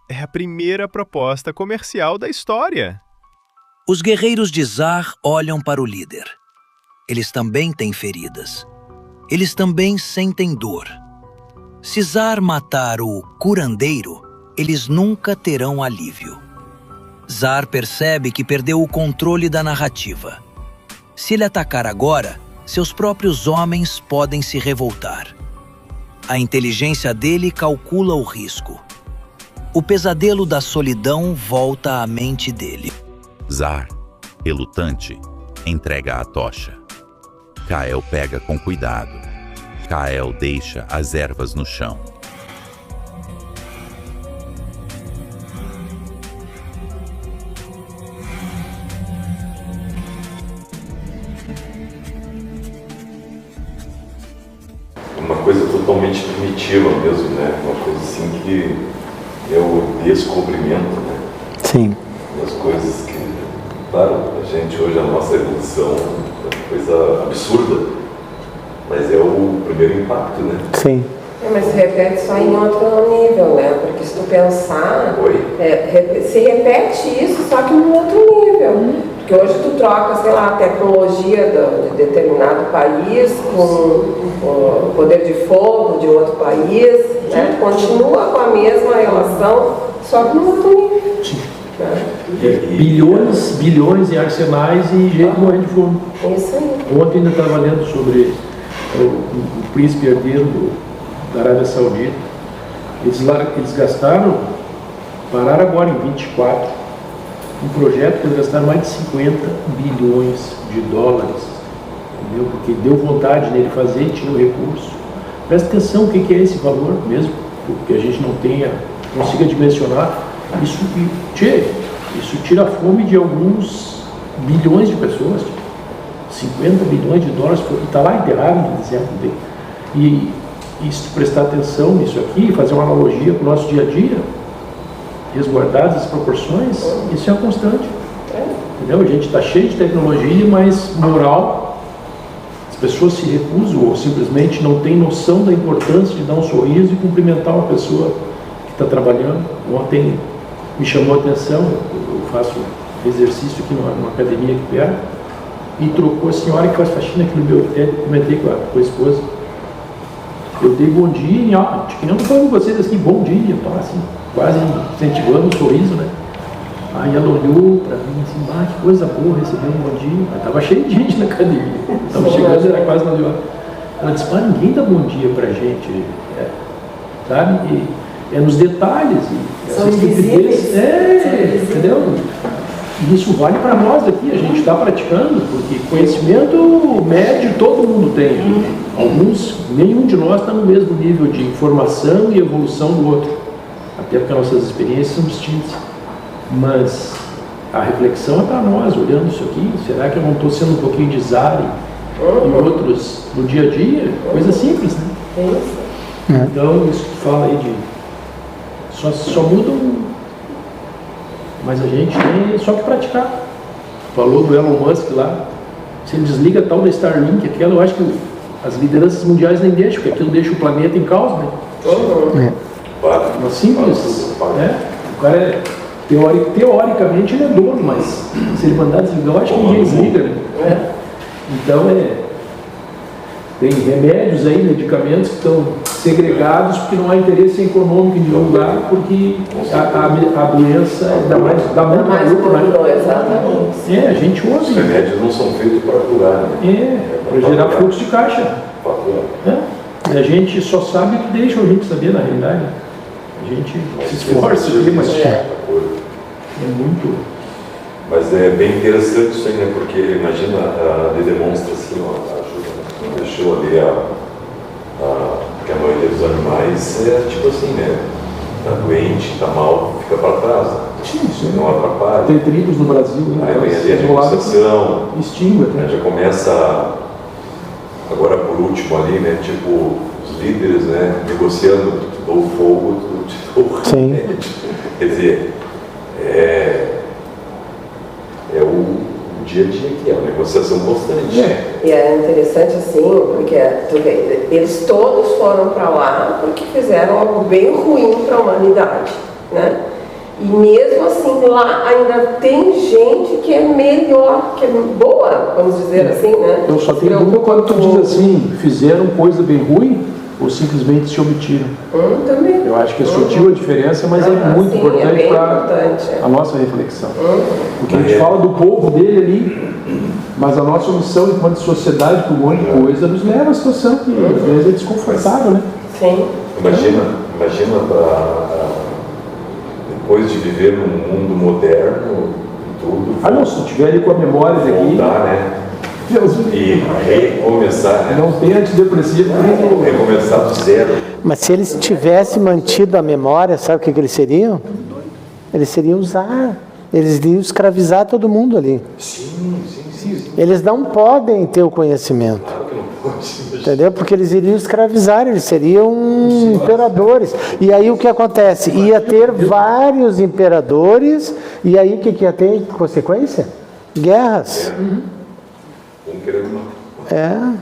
É a primeira proposta comercial da história. Os guerreiros de Zar olham para o líder. Eles também têm feridas. Eles também sentem dor. Se Zar matar o curandeiro, eles nunca terão alívio. Zar percebe que perdeu o controle da narrativa. Se ele atacar agora, seus próprios homens podem se revoltar. A inteligência dele calcula o risco. O pesadelo da solidão volta à mente dele. Zar, relutante, entrega a tocha. Kael pega com cuidado. Kael deixa as ervas no chão. Uma coisa totalmente primitiva mesmo, né? Uma coisa assim que é o descobrimento, né? Sim. Das coisas que, claro, a gente hoje, a nossa evolução é uma coisa absurda, mas é o primeiro impacto, né? Sim. Mas se repete só em outro nível, né? Porque se tu pensar, se repete isso só que num outro nível. Porque hoje tu troca, sei lá, a tecnologia de determinado país com o poder de fogo de outro país, né? Tu continua com a mesma relação, só que num outro nível. Né? Bilhões em arsenais e gente morrendo de fome. Isso aí. Ontem ainda estava lendo sobre o príncipe herdeiro da Arábia Saudita. Eles gastaram, pararam agora em 24, um projeto que eles gastaram mais de 50 bilhões de dólares, entendeu? Porque deu vontade nele fazer e tinha o recurso. Presta atenção o que é esse valor mesmo, porque a gente não consiga dimensionar. Isso tira a fome de alguns bilhões de pessoas. 50 bilhões de dólares, está lá enterrado no deserto dele. E se prestar atenção nisso aqui, fazer uma analogia com o nosso dia a dia, resguardadas as proporções, isso é uma constante. Entendeu? A gente está cheio de tecnologia, mas moral, as pessoas se recusam ou simplesmente não têm noção da importância de dar um sorriso e cumprimentar uma pessoa que está trabalhando. Ontem me chamou a atenção, eu faço exercício aqui numa academia aqui perto, e trocou a senhora que faz faxina aqui no meu hotel, comentei com a esposa. Eu dei bom dia, acho que não estou falando com vocês assim, bom dia, tá, assim, quase incentivando um sorriso, né? Aí ela olhou para mim assim, que coisa boa receber um bom dia. Estava cheio de gente na academia, estava chegando, era quase 9 horas. Ela disse, ninguém dá bom dia pra gente, sabe? E é nos detalhes. São invisíveis. Entendeu? E isso vale para nós aqui, a gente está praticando, porque conhecimento médio todo mundo tem. Alguns, nenhum de nós está no mesmo nível de informação e evolução do outro. Até porque as nossas experiências são distintas. Mas a reflexão é para nós, olhando isso aqui. Será que eu não estou sendo um pouquinho de Zari e outros no dia a dia? Coisa simples, né? Então, isso que fala aí de... Só muda mas a gente tem só que praticar. Falou do Elon Musk lá, se ele desliga tal da Starlink, aquela, eu acho que as lideranças mundiais nem deixam, porque aquilo deixa o planeta em caos, né? Uma simples, né? O cara é, teoricamente ele é dono, mas se ele mandar desligar, eu acho que ninguém desliga, né? Então tem remédios aí, medicamentos que estão segregados porque não há interesse econômico em nenhum lugar, porque a doença dá muito valor, né? Exatamente. A gente ouve. Os remédios não são feitos para curar, né? Para gerar fluxo de caixa. E a gente só sabe o que deixa a gente saber, na realidade. A gente se esforça aqui, mas é muito... Mas é bem interessante isso aí, né? Porque imagina, ele demonstra assim, ó, ajuda, deixou ali que a maioria dos animais é tipo assim, né? Tá doente, tá mal, fica para trás. Sim. Não atrapalha. Tem tribos no Brasil, né? Aí vem ali a negociação. Extingue, né? Já começa, agora por último ali, né? Tipo, os líderes, né? Negociando, tu dou fogo, tu te dou remédio. Quer dizer, é o dia a dia aqui, é uma negociação constante. E é interessante assim, porque tu vê, eles todos foram para lá porque fizeram algo bem ruim para a humanidade, né? E mesmo assim lá ainda tem gente que é melhor, que é boa, vamos dizer assim, né? Eu só tenho dúvida quando tu diz assim, fizeram coisa bem ruim ou simplesmente se omitiram. Também. Eu acho que é sutil a diferença, mas é muito importante para a nossa reflexão. Porque a gente fala do povo dele ali, mas a nossa missão enquanto sociedade, por um monte de coisa, nos leva a situação que às vezes é desconfortável, né? Sim. Imagina depois de viver num mundo moderno e tudo. Não, se tu estiver ali com a memória daqui. Voltar, né? E recomeçar, né? Não tem antidepressivo. Recomeçar do zero. Mas se eles tivessem mantido a memória, sabe o que eles seriam? Eles seriam usar. Eles iriam escravizar todo mundo ali. Sim. Eles não podem ter o conhecimento. Claro que não pode. Entendeu? Porque eles iriam escravizar, eles seriam imperadores. E aí o que acontece? Ia ter vários imperadores, e aí o que ia ter em consequência? Guerras.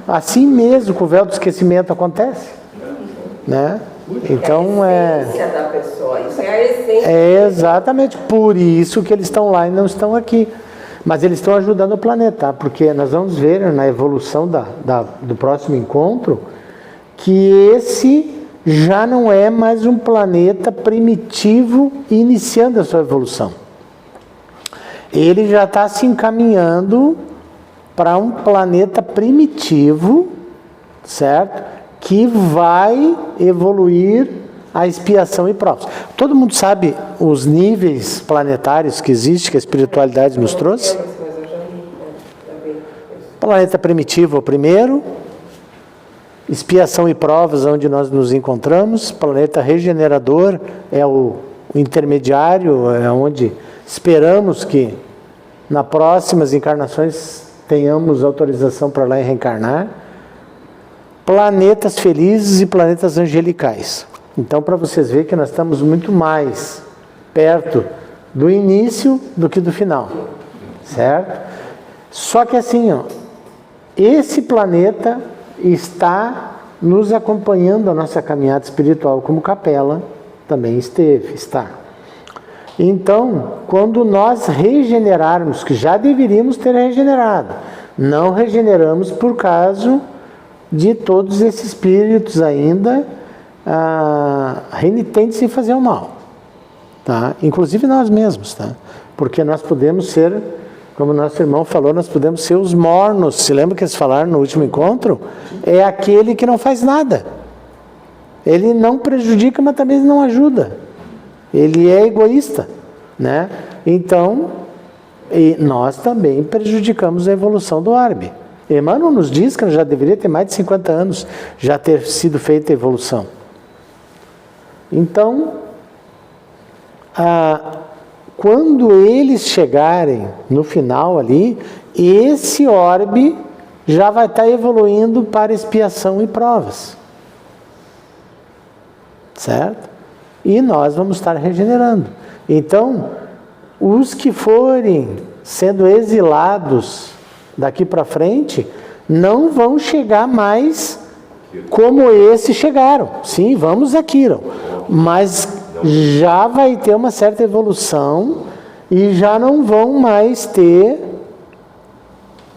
Assim mesmo com o véu do esquecimento acontece, né? Então a essência da pessoa, isso é a essência. Exatamente por isso que eles estão lá e não estão aqui, mas eles estão ajudando o planeta, porque nós vamos ver na evolução do próximo encontro que esse já não é mais um planeta primitivo iniciando a sua evolução. Ele já está se encaminhando para um planeta primitivo, certo? Que vai evoluir a expiação e provas. Todo mundo sabe os níveis planetários que existem, que a espiritualidade nos trouxe? Planeta primitivo é o primeiro, expiação e provas onde nós nos encontramos, planeta regenerador é o intermediário, é onde esperamos que nas próximas encarnações tenhamos autorização para lá e reencarnar. Planetas felizes e planetas angelicais. Então, para vocês verem que nós estamos muito mais perto do início do que do final, certo? Só que assim, esse planeta está nos acompanhando a nossa caminhada espiritual, como capela também está. Então, quando nós regenerarmos, que já deveríamos ter regenerado, não regeneramos por causa de todos esses espíritos ainda renitentes em fazer o mal, tá? Inclusive nós mesmos, tá? Porque nós podemos ser, como nosso irmão falou, nós podemos ser os mornos. Se lembra que eles falaram no último encontro? É aquele que não faz nada. Ele não prejudica, mas também não ajuda. Ele é egoísta, né? Então, E nós também prejudicamos a evolução do orbe. Emmanuel nos diz que já deveria ter mais de 50 anos já ter sido feita a evolução. Então, quando eles chegarem no final ali, esse orbe já vai estar evoluindo para expiação e provas. Certo? E nós vamos estar regenerando. Então, os que forem sendo exilados daqui para frente, não vão chegar mais como esses chegaram. Sim, vamos a Kiron. Mas já vai ter uma certa evolução e já não vão mais ter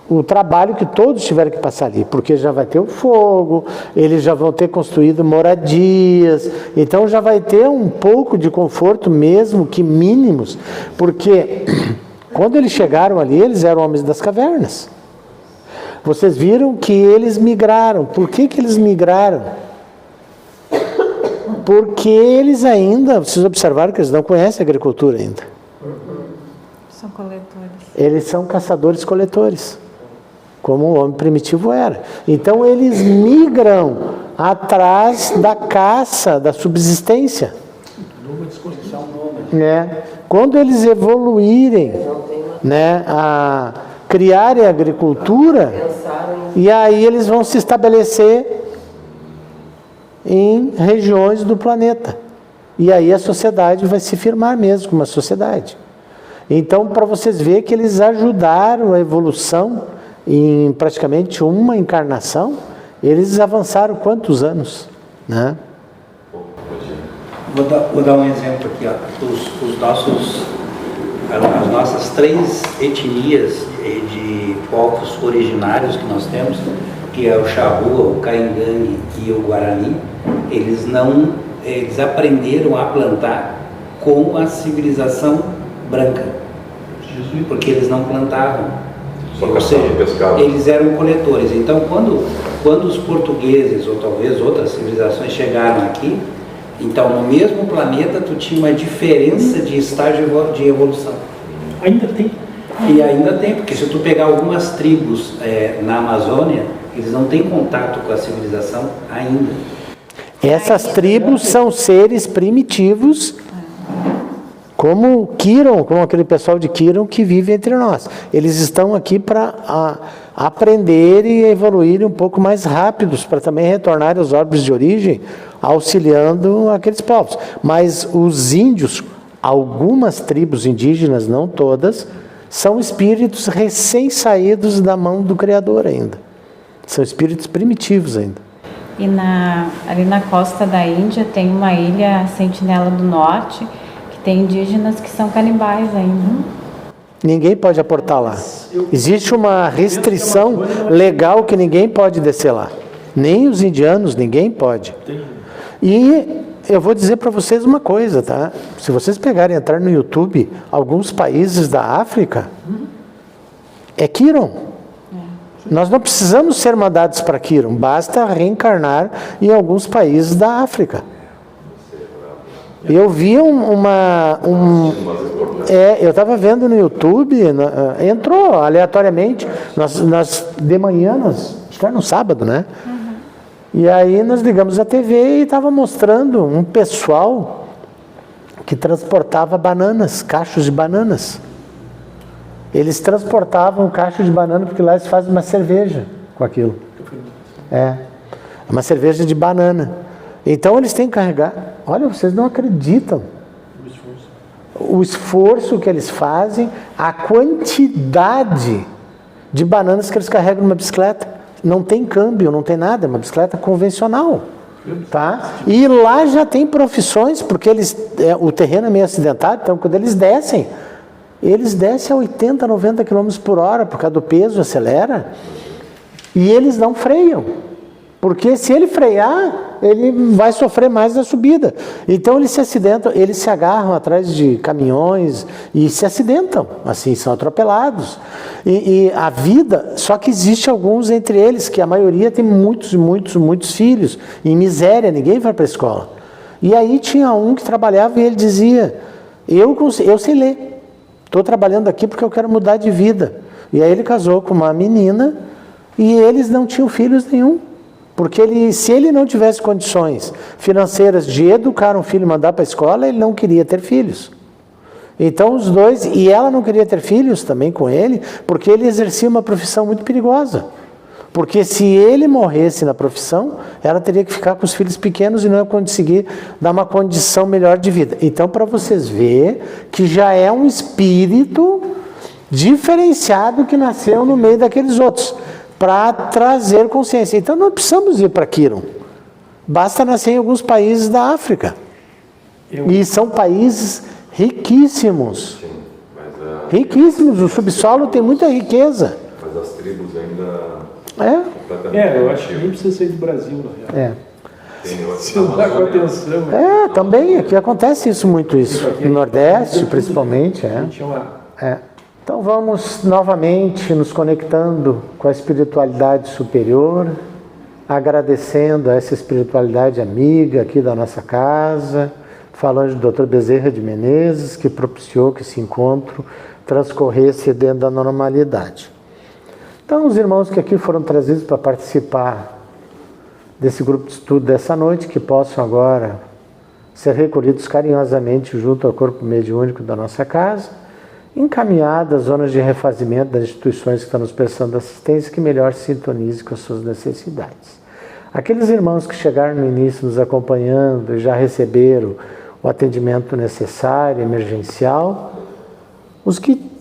o trabalho que todos tiveram que passar ali, porque já vai ter o fogo, eles já vão ter construído moradias, então já vai ter um pouco de conforto mesmo que mínimos, porque quando eles chegaram ali, eles eram homens das cavernas. Vocês viram que eles migraram. Por que eles migraram? Porque eles ainda, vocês observaram que eles não conhecem a agricultura ainda. São coletores. Eles são caçadores-coletores, como o homem primitivo era. Então eles migram atrás da caça, da subsistência. Quando eles evoluírem, a criarem a agricultura, e aí eles vão se estabelecer em regiões do planeta. E aí a sociedade vai se firmar mesmo como uma sociedade. Então, para vocês verem que eles ajudaram a evolução em praticamente uma encarnação, eles avançaram quantos anos? Né? Vou dar um exemplo aqui. As nossas 3 etnias de povos originários que nós temos, que é o Charrua, o Caingangue e o Guarani, eles aprenderam a plantar com a civilização branca, porque eles não plantavam, ou seja, eles eram coletores. Então, quando os portugueses, ou talvez outras civilizações chegaram aqui, então no mesmo planeta tu tinha uma diferença de estágio de evolução. Ainda tem. E ainda tem, porque se tu pegar algumas tribos na Amazônia, eles não têm contato com a civilização ainda. Essas tribos são seres primitivos, como Kiron, como aquele pessoal de Kiron que vive entre nós. Eles estão aqui para aprender e evoluir um pouco mais rápidos, para também retornar aos orbes de origem, auxiliando aqueles povos. Mas os índios, algumas tribos indígenas, não todas, são espíritos recém-saídos da mão do Criador ainda. São espíritos primitivos ainda. E ali na costa da Índia tem uma ilha, Sentinela do Norte, que tem indígenas que são canibais ainda. Ninguém pode aportar lá. Existe uma restrição legal que ninguém pode descer lá. Nem os indianos, ninguém pode. E eu vou dizer para vocês uma coisa, tá? Se vocês pegarem e entrar no YouTube, alguns países da África, é Kiron. Nós não precisamos ser mandados para Kiron, basta reencarnar em alguns países da África. Eu vi eu estava vendo no YouTube, entrou aleatoriamente, nós de manhã, acho que era no sábado, né? E aí nós ligamos a TV e estava mostrando um pessoal que transportava bananas, cachos de bananas. Eles transportavam cacho de banana porque lá eles fazem uma cerveja com aquilo. Uma cerveja de banana. Então eles têm que carregar. Olha, vocês não acreditam. O esforço que eles fazem, a quantidade de bananas que eles carregam numa bicicleta. Não tem câmbio, não tem nada, é uma bicicleta convencional. Tá? E lá já tem profissões, porque o terreno é meio acidentado, então quando eles descem a 80, 90 km por hora, por causa do peso, acelera, e eles não freiam, porque se ele frear, ele vai sofrer mais na subida. Então eles se acidentam, eles se agarram atrás de caminhões e se acidentam, assim, são atropelados. E a vida, só que existe alguns entre eles, que a maioria tem muitos filhos, em miséria, ninguém vai para a escola. E aí tinha um que trabalhava e ele dizia, eu sei ler. Estou trabalhando aqui porque eu quero mudar de vida. E aí ele casou com uma menina e eles não tinham filhos nenhum. Porque se ele não tivesse condições financeiras de educar um filho e mandar para a escola, ele não queria ter filhos. Então os dois, e ela não queria ter filhos também com ele, porque ele exercia uma profissão muito perigosa. Porque se ele morresse na profissão, ela teria que ficar com os filhos pequenos e não ia conseguir dar uma condição melhor de vida. Então, para vocês verem que já é um espírito diferenciado que nasceu no meio daqueles outros, para trazer consciência. Então, não precisamos ir para Quirum. Basta nascer em alguns países da África. E são países riquíssimos. Sim, mas riquíssimos. O subsolo tem muita riqueza. Mas as tribos ainda... eu acho que nem precisa sair do Brasil, na real. Se não dá com atenção. Também, aqui acontece isso muito, isso. No Nordeste, principalmente. Então vamos novamente nos conectando com a espiritualidade superior, agradecendo a essa espiritualidade amiga aqui da nossa casa, falando do Dr. Bezerra de Menezes, que propiciou que esse encontro transcorresse dentro da normalidade. Então, os irmãos que aqui foram trazidos para participar desse grupo de estudo dessa noite, que possam agora ser recolhidos carinhosamente junto ao corpo mediúnico da nossa casa, encaminhados às zonas de refazimento das instituições que estão nos prestando assistência, que melhor se sintonize com as suas necessidades. Aqueles irmãos que chegaram no início nos acompanhando e já receberam o atendimento necessário, emergencial, os que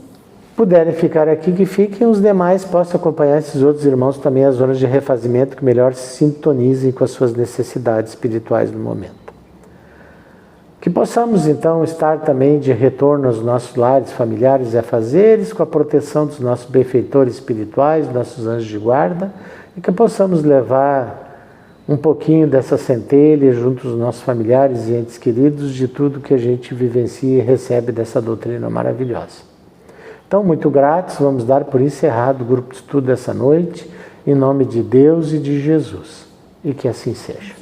puderem ficar aqui, que fiquem, os demais possam acompanhar esses outros irmãos também às zonas de refazimento, que melhor se sintonizem com as suas necessidades espirituais no momento. Que possamos então estar também de retorno aos nossos lares familiares e afazeres, com a proteção dos nossos benfeitores espirituais, nossos anjos de guarda, e que possamos levar um pouquinho dessa centelha junto aos nossos familiares e entes queridos de tudo que a gente vivencia e recebe dessa doutrina maravilhosa. Então, muito gratos, vamos dar por encerrado o grupo de estudo dessa noite, em nome de Deus e de Jesus. E que assim seja.